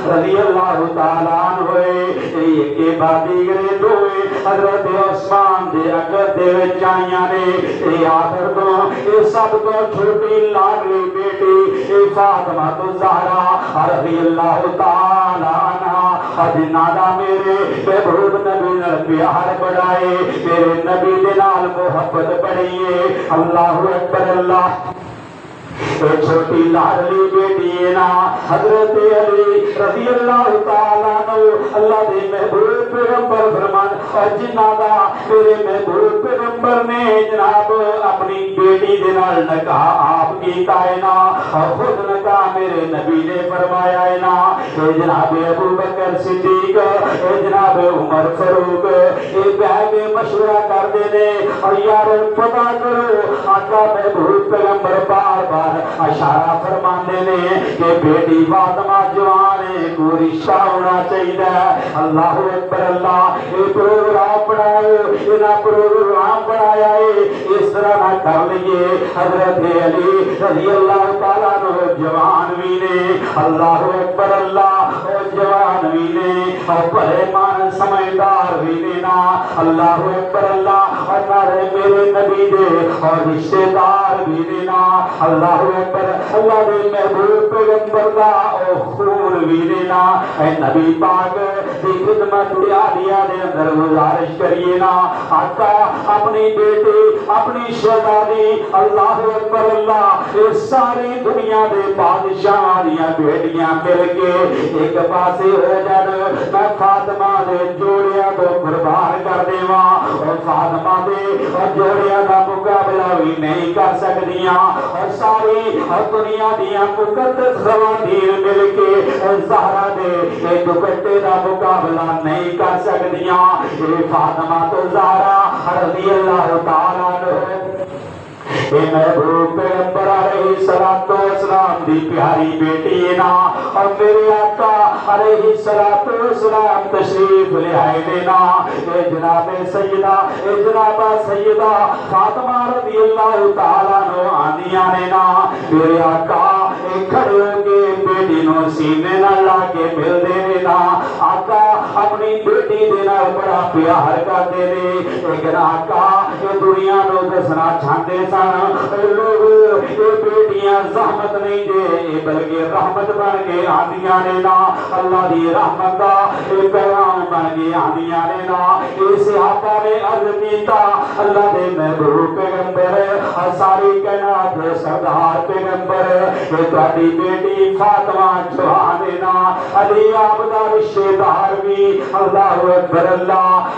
رضی اللہ تعالیٰ عنہ ہے کے بعد دیگرے دوئے حضرت عثمان دے اگر دے وچائیاں نے آخر تو سب تو چھوٹی لاڈلی بیٹی فاطمہ تو زہرا رضی اللہ تعالیٰ عنہ اور جنادہ میرے محبوب نبی نے پیار بڑھائے میرے نبی دلال محبت بڑھئیے اللہ اکبر اللہ ایک چھوٹی لاڈلی بیٹی ہے نا حضرت علی رضی اللہ تعالیٰ عنہ اللہ دے محبوب پیغمبر فرمان اور جنادہ میرے محبوب پیغمبر نے جناب اپنی بیٹی دنال نکاح آپ کیتا ہے نا اور خود نکاح میرے نبی نے فرمایا ہے نا اے جناب ابو بکر صدیق اے جناب عمر فاروق اے بیعت مشورہ کر دینے اور یار پتہ کرو آقا محبوب پیغمبر بار بار اشارہ فرمانے نے کہ بیٹی فاطمہ جوان ہے کو رشتہ ہونا چاہیے اللہ اکبر اللہ یہ پروگرام بنائے انہاں پروگرام بنایا ہے اس طرح نہ کر لیے حضرت علی رضی اللہ تعالیٰ عنہ جوان بھی نے اللہ اکبر اللہ اور جوان بھی نے اور بڑے مان سمجھدار بھی نے نا اللہ اکبر اللہ اور میرے نبی دے اور رشتہ دار بھی نے نا اللہ اکبر اللہ دے محبوب پیغمبر دا او خون ویرینا اے نبی پاک دی خدمت عالیہ دے اندر گزارش کریے نا آقا اپنی بیٹی اپنی شہزادی اللہ اکبر اللہ اس ساری دنیا دے بادشاہ دیاں بیٹیاں مل کے ایک پاسے ہو جان میں فاطمہ دے جوڑیاں کو قربان کر دیواں اور فاطمہ دے اور جوڑیاں دا مقابلہ بھی نہیں کر سکدیاں اور ساری اور دنیا دیا مقدس خواتین مل کے زہرا دے دوپٹے دا مقابلہ نہیں کر سکدیاں اے فاطمہ تو زہرا رضی اللہ تعالیٰ عنہ اے محبوب پیغمبر علیہ السلام دی پیاری بیٹی نا اور میرے آقا علیہ السلام تشریف لے آئے دینا اے جناب سیدہ فاطمہ رضی اللہ تعالیٰ عنہ آنیاں نا میرے آقا کھڑے ہو کے بیٹی نو سینے نہ لا کے مل دے نا آقا اپنی بیٹی دینا بڑا پیار کر دے لیکن آقا یہ دنیا نو دسنا چاہتے سن لوگ یہ بیٹیاں زحمت نہیں دے بلکہ رحمت بن کے آدیاں نے نا اللہ دی رحمت دا پیغام بن کے آدیاں نے نا اس آقا نے عرض کیتا اللہ دے محبوب پیغمبر ساری کائنات سردار پیغمبر یہ تہاڈی بیٹی فاطمہ جوان نا علی آپ دا رشتہ دار بھی اللہ اکبر اللہ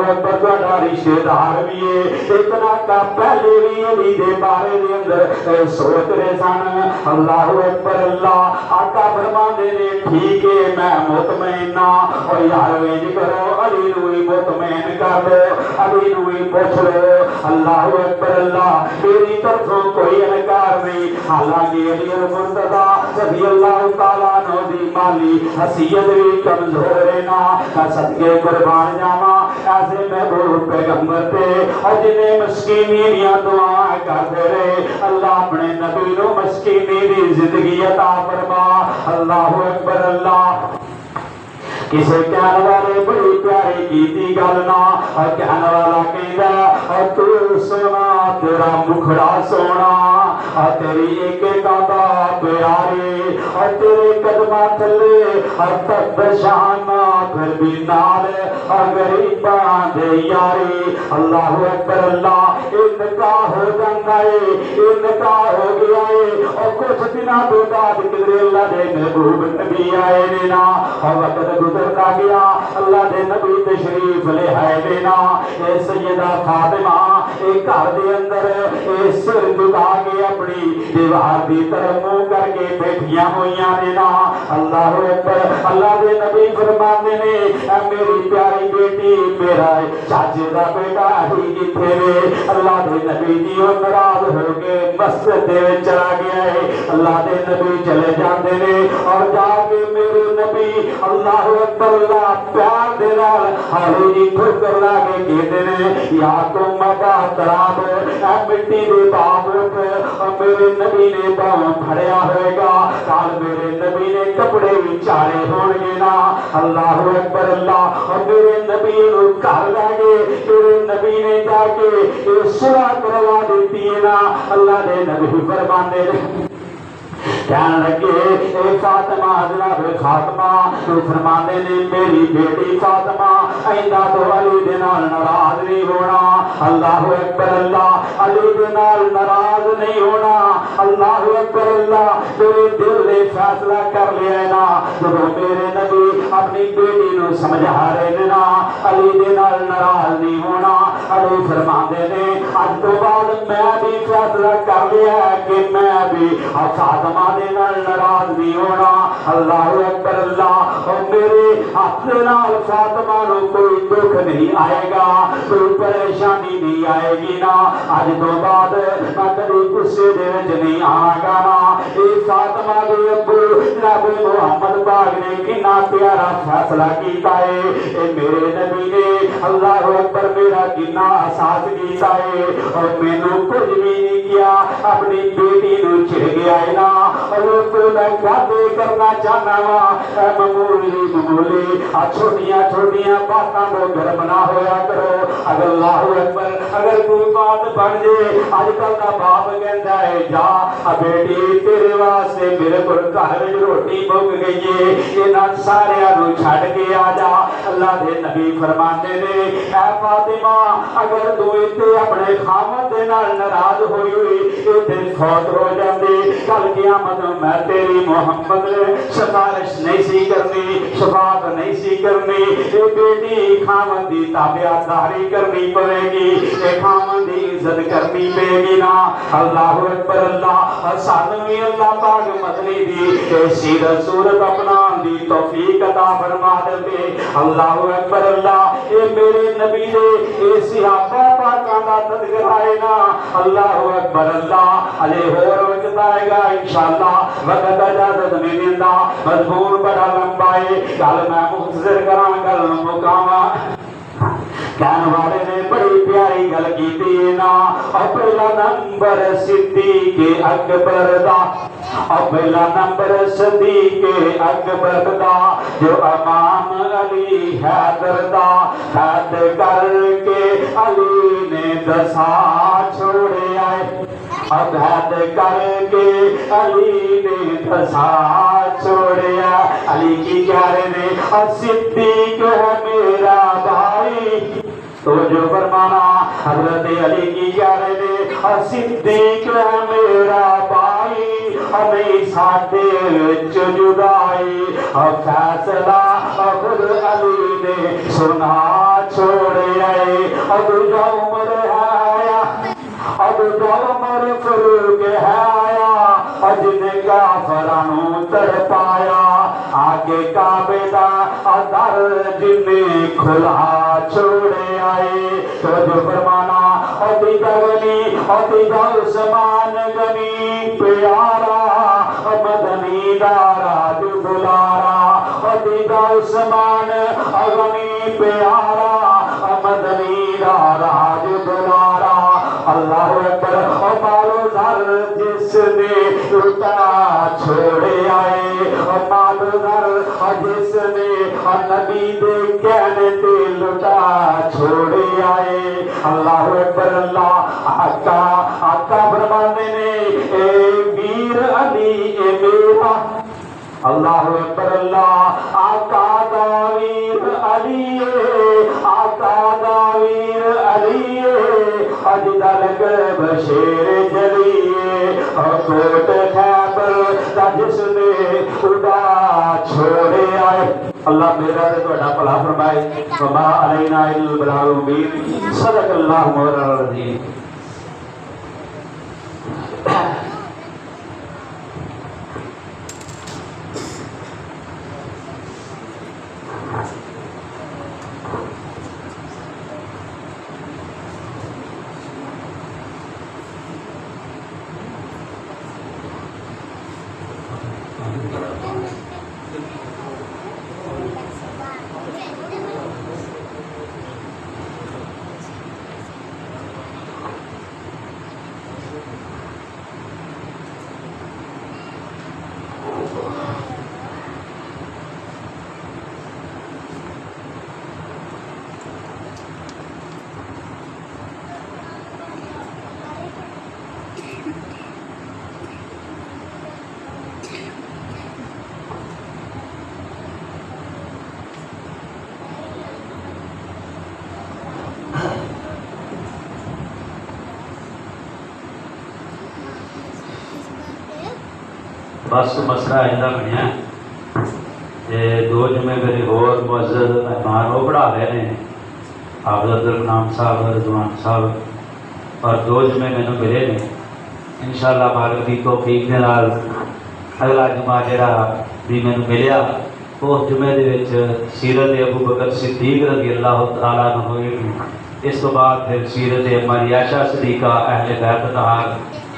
اکبر تہاڈا رشتہ دار بھی ہے اتنا کا پہلے بھی علی دے بارے دے اندر سوچ رہے سن. اللہ اکبر اللہ. آقا فرماندے نے ٹھیک ہے میں مطمئن ہاں. اور یار وینج کرو علی نو ہی مطمئن کر دو, علی نو ہی پوچھ لو. اللہ اکبر اللہ. میری طرفوں کوئی انکار نہیں. حالانکہ علی المرتضی رضی اللہ تعالیٰ عنہ دی مالی حیثیت بھی کمزور ہے نا. صدقے قربان جاواں ایسے محبوب پیغمبر تے اور جنہیں مسکینی دیاں دعائیں کرتے رہے. اللہ اپنے نبی نو مسکینی دی زندگی عطا فرما. اللہ اکبر اللہ. کسے کہنے والے بڑی پیاری کیتی گل نا. اور کہنے والا کہندا اور تو سونا تیرا مکھڑا سونا اور تیری ایک کاندا پیاری اور تیرے قدماں تھلے اور تب شانہ پھر بھی نال اور غریباں دے یاری. اللہ اکبر اللہ. نکاح ہو جاتا ہے, نکاح ہو گیا ہے اور کچھ دنوں تو بعد کدھر اللہ دے محبوب نبی آئے نے نا. اور وقت گزرتا گیا اللہ دے نبی تشریف لے آئے نے نا. اے سیدہ فاطمہ اے گھر دے اندر اے سر جھکا کے اپنی دیوار دی طرف منہ کر کے بیٹھیاں ہوئیاں نے نا. اللہ اکبر. اللہ دے نبی فرماتے نے اے میری پیاری بیٹی میرا چاچے دا بیٹا ہی کتھے وے. اللہ دے نبی جی او ناراض ہو کے مسجد دے وچ چلا گیا ہے. اللہ دے نبی چلے جاندے نے اور جا کے میرے نبی اللہ اکبر اللہ پیار دے نال ہالے جی ٹھکر لا کے کہتے نے یا تم کا تراب اے مٹی دے باب اور میرے نبی نے باہوں پھڑیا ہوئے گا. کال میرے نبی نے کپڑے بھی چاڑے ہون گے نا. اللہ اکبر اللہ. اور میرے نبی نو گھر لے گئے. میرے نبی نے جا کے سلا کروا دیتی ہے نا. اللہ دے نبی فرماندے کہنے لگے اے فاطمہ حضرت فاطمہ تو فرماندے نے میری بیٹی فاطمہ آئندہ تو علی دے نال ناراض نہیں ہونا. اللہ اکبر اللہ. علی دے نال ناراض نہیں ہونا. اللہ اکبر اللہ. میرے دل نے فیصلہ کر لیا ہے نا. جب میرے نبی اپنی بیٹی نو سمجھا رہے نے نا علی دے نال ناراض نہیں ہونا. علی فرماندے نے اج تو بعد میں بھی فیصلہ کر لیا ہے کہ میں بھی فاطمہ دے نال ناراض نہیں ہونا. اللہ اکبر اللہ. اور میرے ہاتھ نال فاطمہ نو کوئی دکھ نہیں آئے گا, کوئی پریشانی نہیں آئے گی نا. اج تو بعد میں کبھی غصے دے وچ نہیں آواں گا نا. اے فاطمہ دے ابو جناب محمد پاک نے کتنا پیارا فیصلہ کیتا ہے. اے میرے نبی نے اللہ اکبر میرا کتنا احساس کیتا ہے اور مینوں کچھ بھی نہیں کیا. اپنی بیٹی نو چڑ گیا ہے نا. اور تو میں باتیں کرنا چاہنا وا معمولی چھوٹیاں چھوٹیاں باتاں تو گرم نہ ہویا کرو. اگر اللہ اکبر اگر کوئی بات بن جائے اج کل کا باپ کہندا ہے جا بیٹی تیرے واسطے میرے کول گھر وچ روٹی مک گئی ہے انہاں سارے نو چھڈ کے آ جا. اللہ دے نبی فرماندے نے اے فاطمہ اگر تو ایتھے اپنے خاوند دے نال ناراض ہوئی ہوئی ایتھے فوت ہو جاندی کل قیامت میں تیری محمد نے سفارش نہیں سی کرنی, شفاعت نہیں سی کرنی. اے بیٹی خاوند دی تابعداری کرنی پڑے گی, اے خاوند دی عزت کرنی پڑے گی نا. اللہ اکبر اللہ. اور سانوں بھی اللہ پاک مدنی دی سیرت صورت اپنان دی توفیق عطا فرما دے. اللہ اکبر اللہ. اے میرے نبی دے اے صحابہ پاکاں دا تذکرہ ہے نا. اللہ اکبر اللہ. علی ہور وقت آئے گا انشاءاللہ, وقت اجازت نہیں دیتا, مضمون بڑا لمبا ہے. گل میں مختصر کراں گل مکاواں. کہنے والے نے بڑی پیاری گل کیتی ہے نا. اور پہلا نمبر صدیق اکبر دا, اور پہلا نمبر صدیق اکبر دا جو امام علی حیدر دا قید کر کے علی نے دسا چھوڑے آئے. اب قید کر کے علی نے دسا چھوڑیا. علی کی پیارے نے صدیق ہے میرا بھائی. تو جو فرمانا حضرت علی کی پیارے نے صدیق ہے میرا بھائی. ہمیں ساتھے وچ جدائی فیصلہ خود علی نے سنا چھوڑے آئے. اب جو عمر ہے کھلا چھوڑے آئے تو جو فرمانا ہوتی گگنی ہوتی گا عثمان غنی پیارا مدنی دارا جو بلارا ہوتی گا عثمان غنی پیارا مدنی دارا جو بلارا اللہ اکبر او مالو زر جس نے لٹا چھوڑے آئے او مالو زر جس نے نبی دے کہنے تے لٹا چھوڑے آئے اللہ اکبر اللہ آقا فرمانے نے اے ویر علی اے میرا اللہ اکبر اللہ آقا دا ویر علی آقا دا ویر علی اج دلگ بشیر جلیے کوٹ خیبر دا جس نے اڑا چھوڑے آئے اللہ میرا تے تہاڈا بھلا فرمائے وما علینا الا البلاغ المبین صدق اللہ مولانا العظیم بس مسئلہ ایسا بنیا دو جمعے میرے اور معزز مہمان وہ پڑھا رہے ہیں حافظ عبدالرحمان صاحب رضوان صاحب اور دو جمعے میں ملے نے انشاءاللہ مالک کی توفیق کے نال اگلا جمعہ جڑا بھی میں ملیا اس جمعے دے وچ سیرت ابو بکر صدیق رضی اللہ تعالیٰ عنہ ہوئی اس تو بعد پھر سیرت ہماری عائشہ صدیقہ اہل بیت طاہر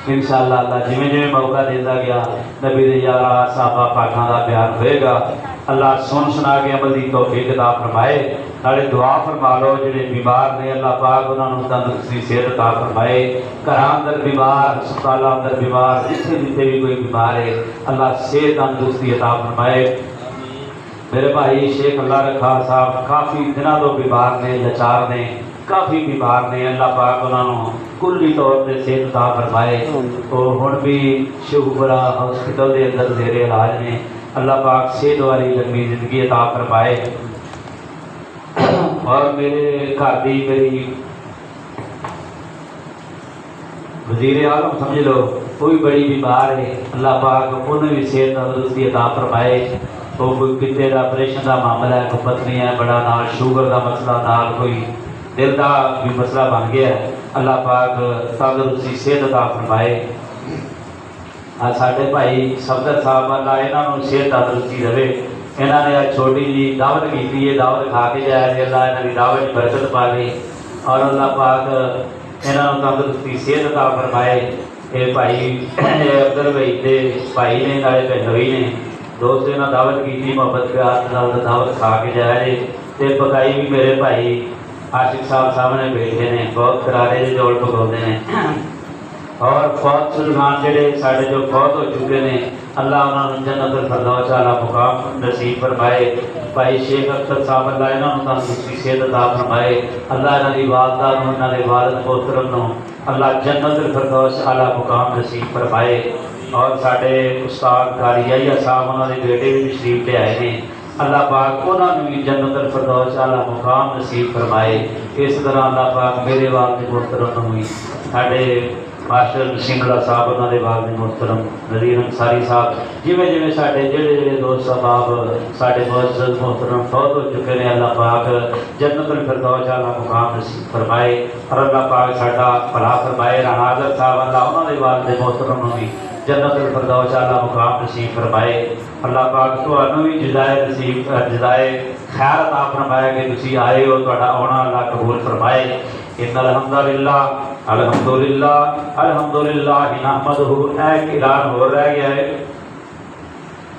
انشاءاللہ اللہ جویں جویں موقع دیتا گیا نبی دے یارا صحابہ پاکاں دا بیان ہوئے گا اللہ سن سنا کے عمل دی توفیق عطا فرمائے نالے دعا فرما لو جڑے بیمار نے اللہ پاک انہاں نوں تندرستی صحت عطا فرمائے گھراں اندر بیمار ہسپتالاں اندر بیمار جتھے جتھے بھی کوئی بیمار ہے اللہ صحت تندرستی عطا فرمائے میرے بھائی شیخ اللہ رکھا صاحب کافی دنوں تو بیمار نے لاچار نے کافی بیمار نے اللہ پاک انہوں کلی طور پہ صحت عطا فرمائے تو ہن بھی شوبرا ہاسپٹل دے اندر زیر علاج نے اللہ پاک صحت والی لمبی زندگی عطا فرمائے اور میرے گھر دی میری وزیر اعظم سمجھ لو کوئی بڑی بیمار ہے اللہ پاک انہیں بھی صحت تندرستی عطا فرمائے تو کوئی پتے کا آپریشن کا معاملہ ہے کوئی پتنی ہے بڑا نال شوگر کا مسئلہ نال کوئی دل کا بھی مسئلہ بن گیا ہے اللہ پاک تندرستی صحت عطا فرمائے سارے بھائی صفدر صاحب اللہ یہاں صحت تندرستی رہے یہاں نے چھوٹی جی دعوت کی ہے دعوت کھا کے جایا جی اللہ یہاں کی دعوت برکت پا لی اور اللہ پاک یہاں تندرستی صحت عطا فرمائے یہ بھائی عبدل بھائی کے بھائی نے نالے پہلوئی نے دوست نے دعوت کی محبت کے ہاتھ دعوت کھا کے جایا جی تے پکائی بھی میرے بھائی عاشق صاحب سامنے بیٹھے نے بہت کرارے جی جوڑ پکاؤتے ہیں اور فوت سلمان جڑے سارے جو فوت ہو چکے ہیں اللہ انہوں نے جنت الفردوس اعلیٰ مقام نصیب فرمائے بھائی شیخ اختر صاحب اللہ انہوں نے تندرستی صحت عطا فرمائے اللہ انہوں کی والدہ نوں انہوں نے والد محترم نوں اللہ جنت الفردوس اعلیٰ مقام نصیب فرمائے اور سارے استاد قاری یحییٰ صاحب انہوں نے بیٹے بھی تشریف لے آئے ہیں اللہ پاک انہوں نے بھی جنت الفردوس اعلیٰ مقام نصیب فرمائے اس طرح اللہ پاک میرے والد محترم نوں بھی سارے ماسٹر نسیم اللہ صاحب انہوں نے والد محترم نذیر انصاری صاحب جویں سارے جڑے دوست احباب سارے معزز محترم فوت ہو چکے ہیں اللہ پاک جنت الفردوس اعلیٰ مقام نصیب فرمائے اور اللہ پاک ساڈا بھلا فرمائے حاضر صاحب اللہ انہوں نے والد محترم بھی جنت الفردوس اعلیٰ مقام نصیب فرمائے اللہ پاک تمہیں بھی جزائے نصیب جزائے خیر عطا فرمائے کہ تسی آئے ہو، تہاڈا آنا اللہ قبول فرمائے۔ ان الحمدللہ الحمدللہ الحمدللہ نحمدہ، ایک اعلان ہو رہ گیا ہے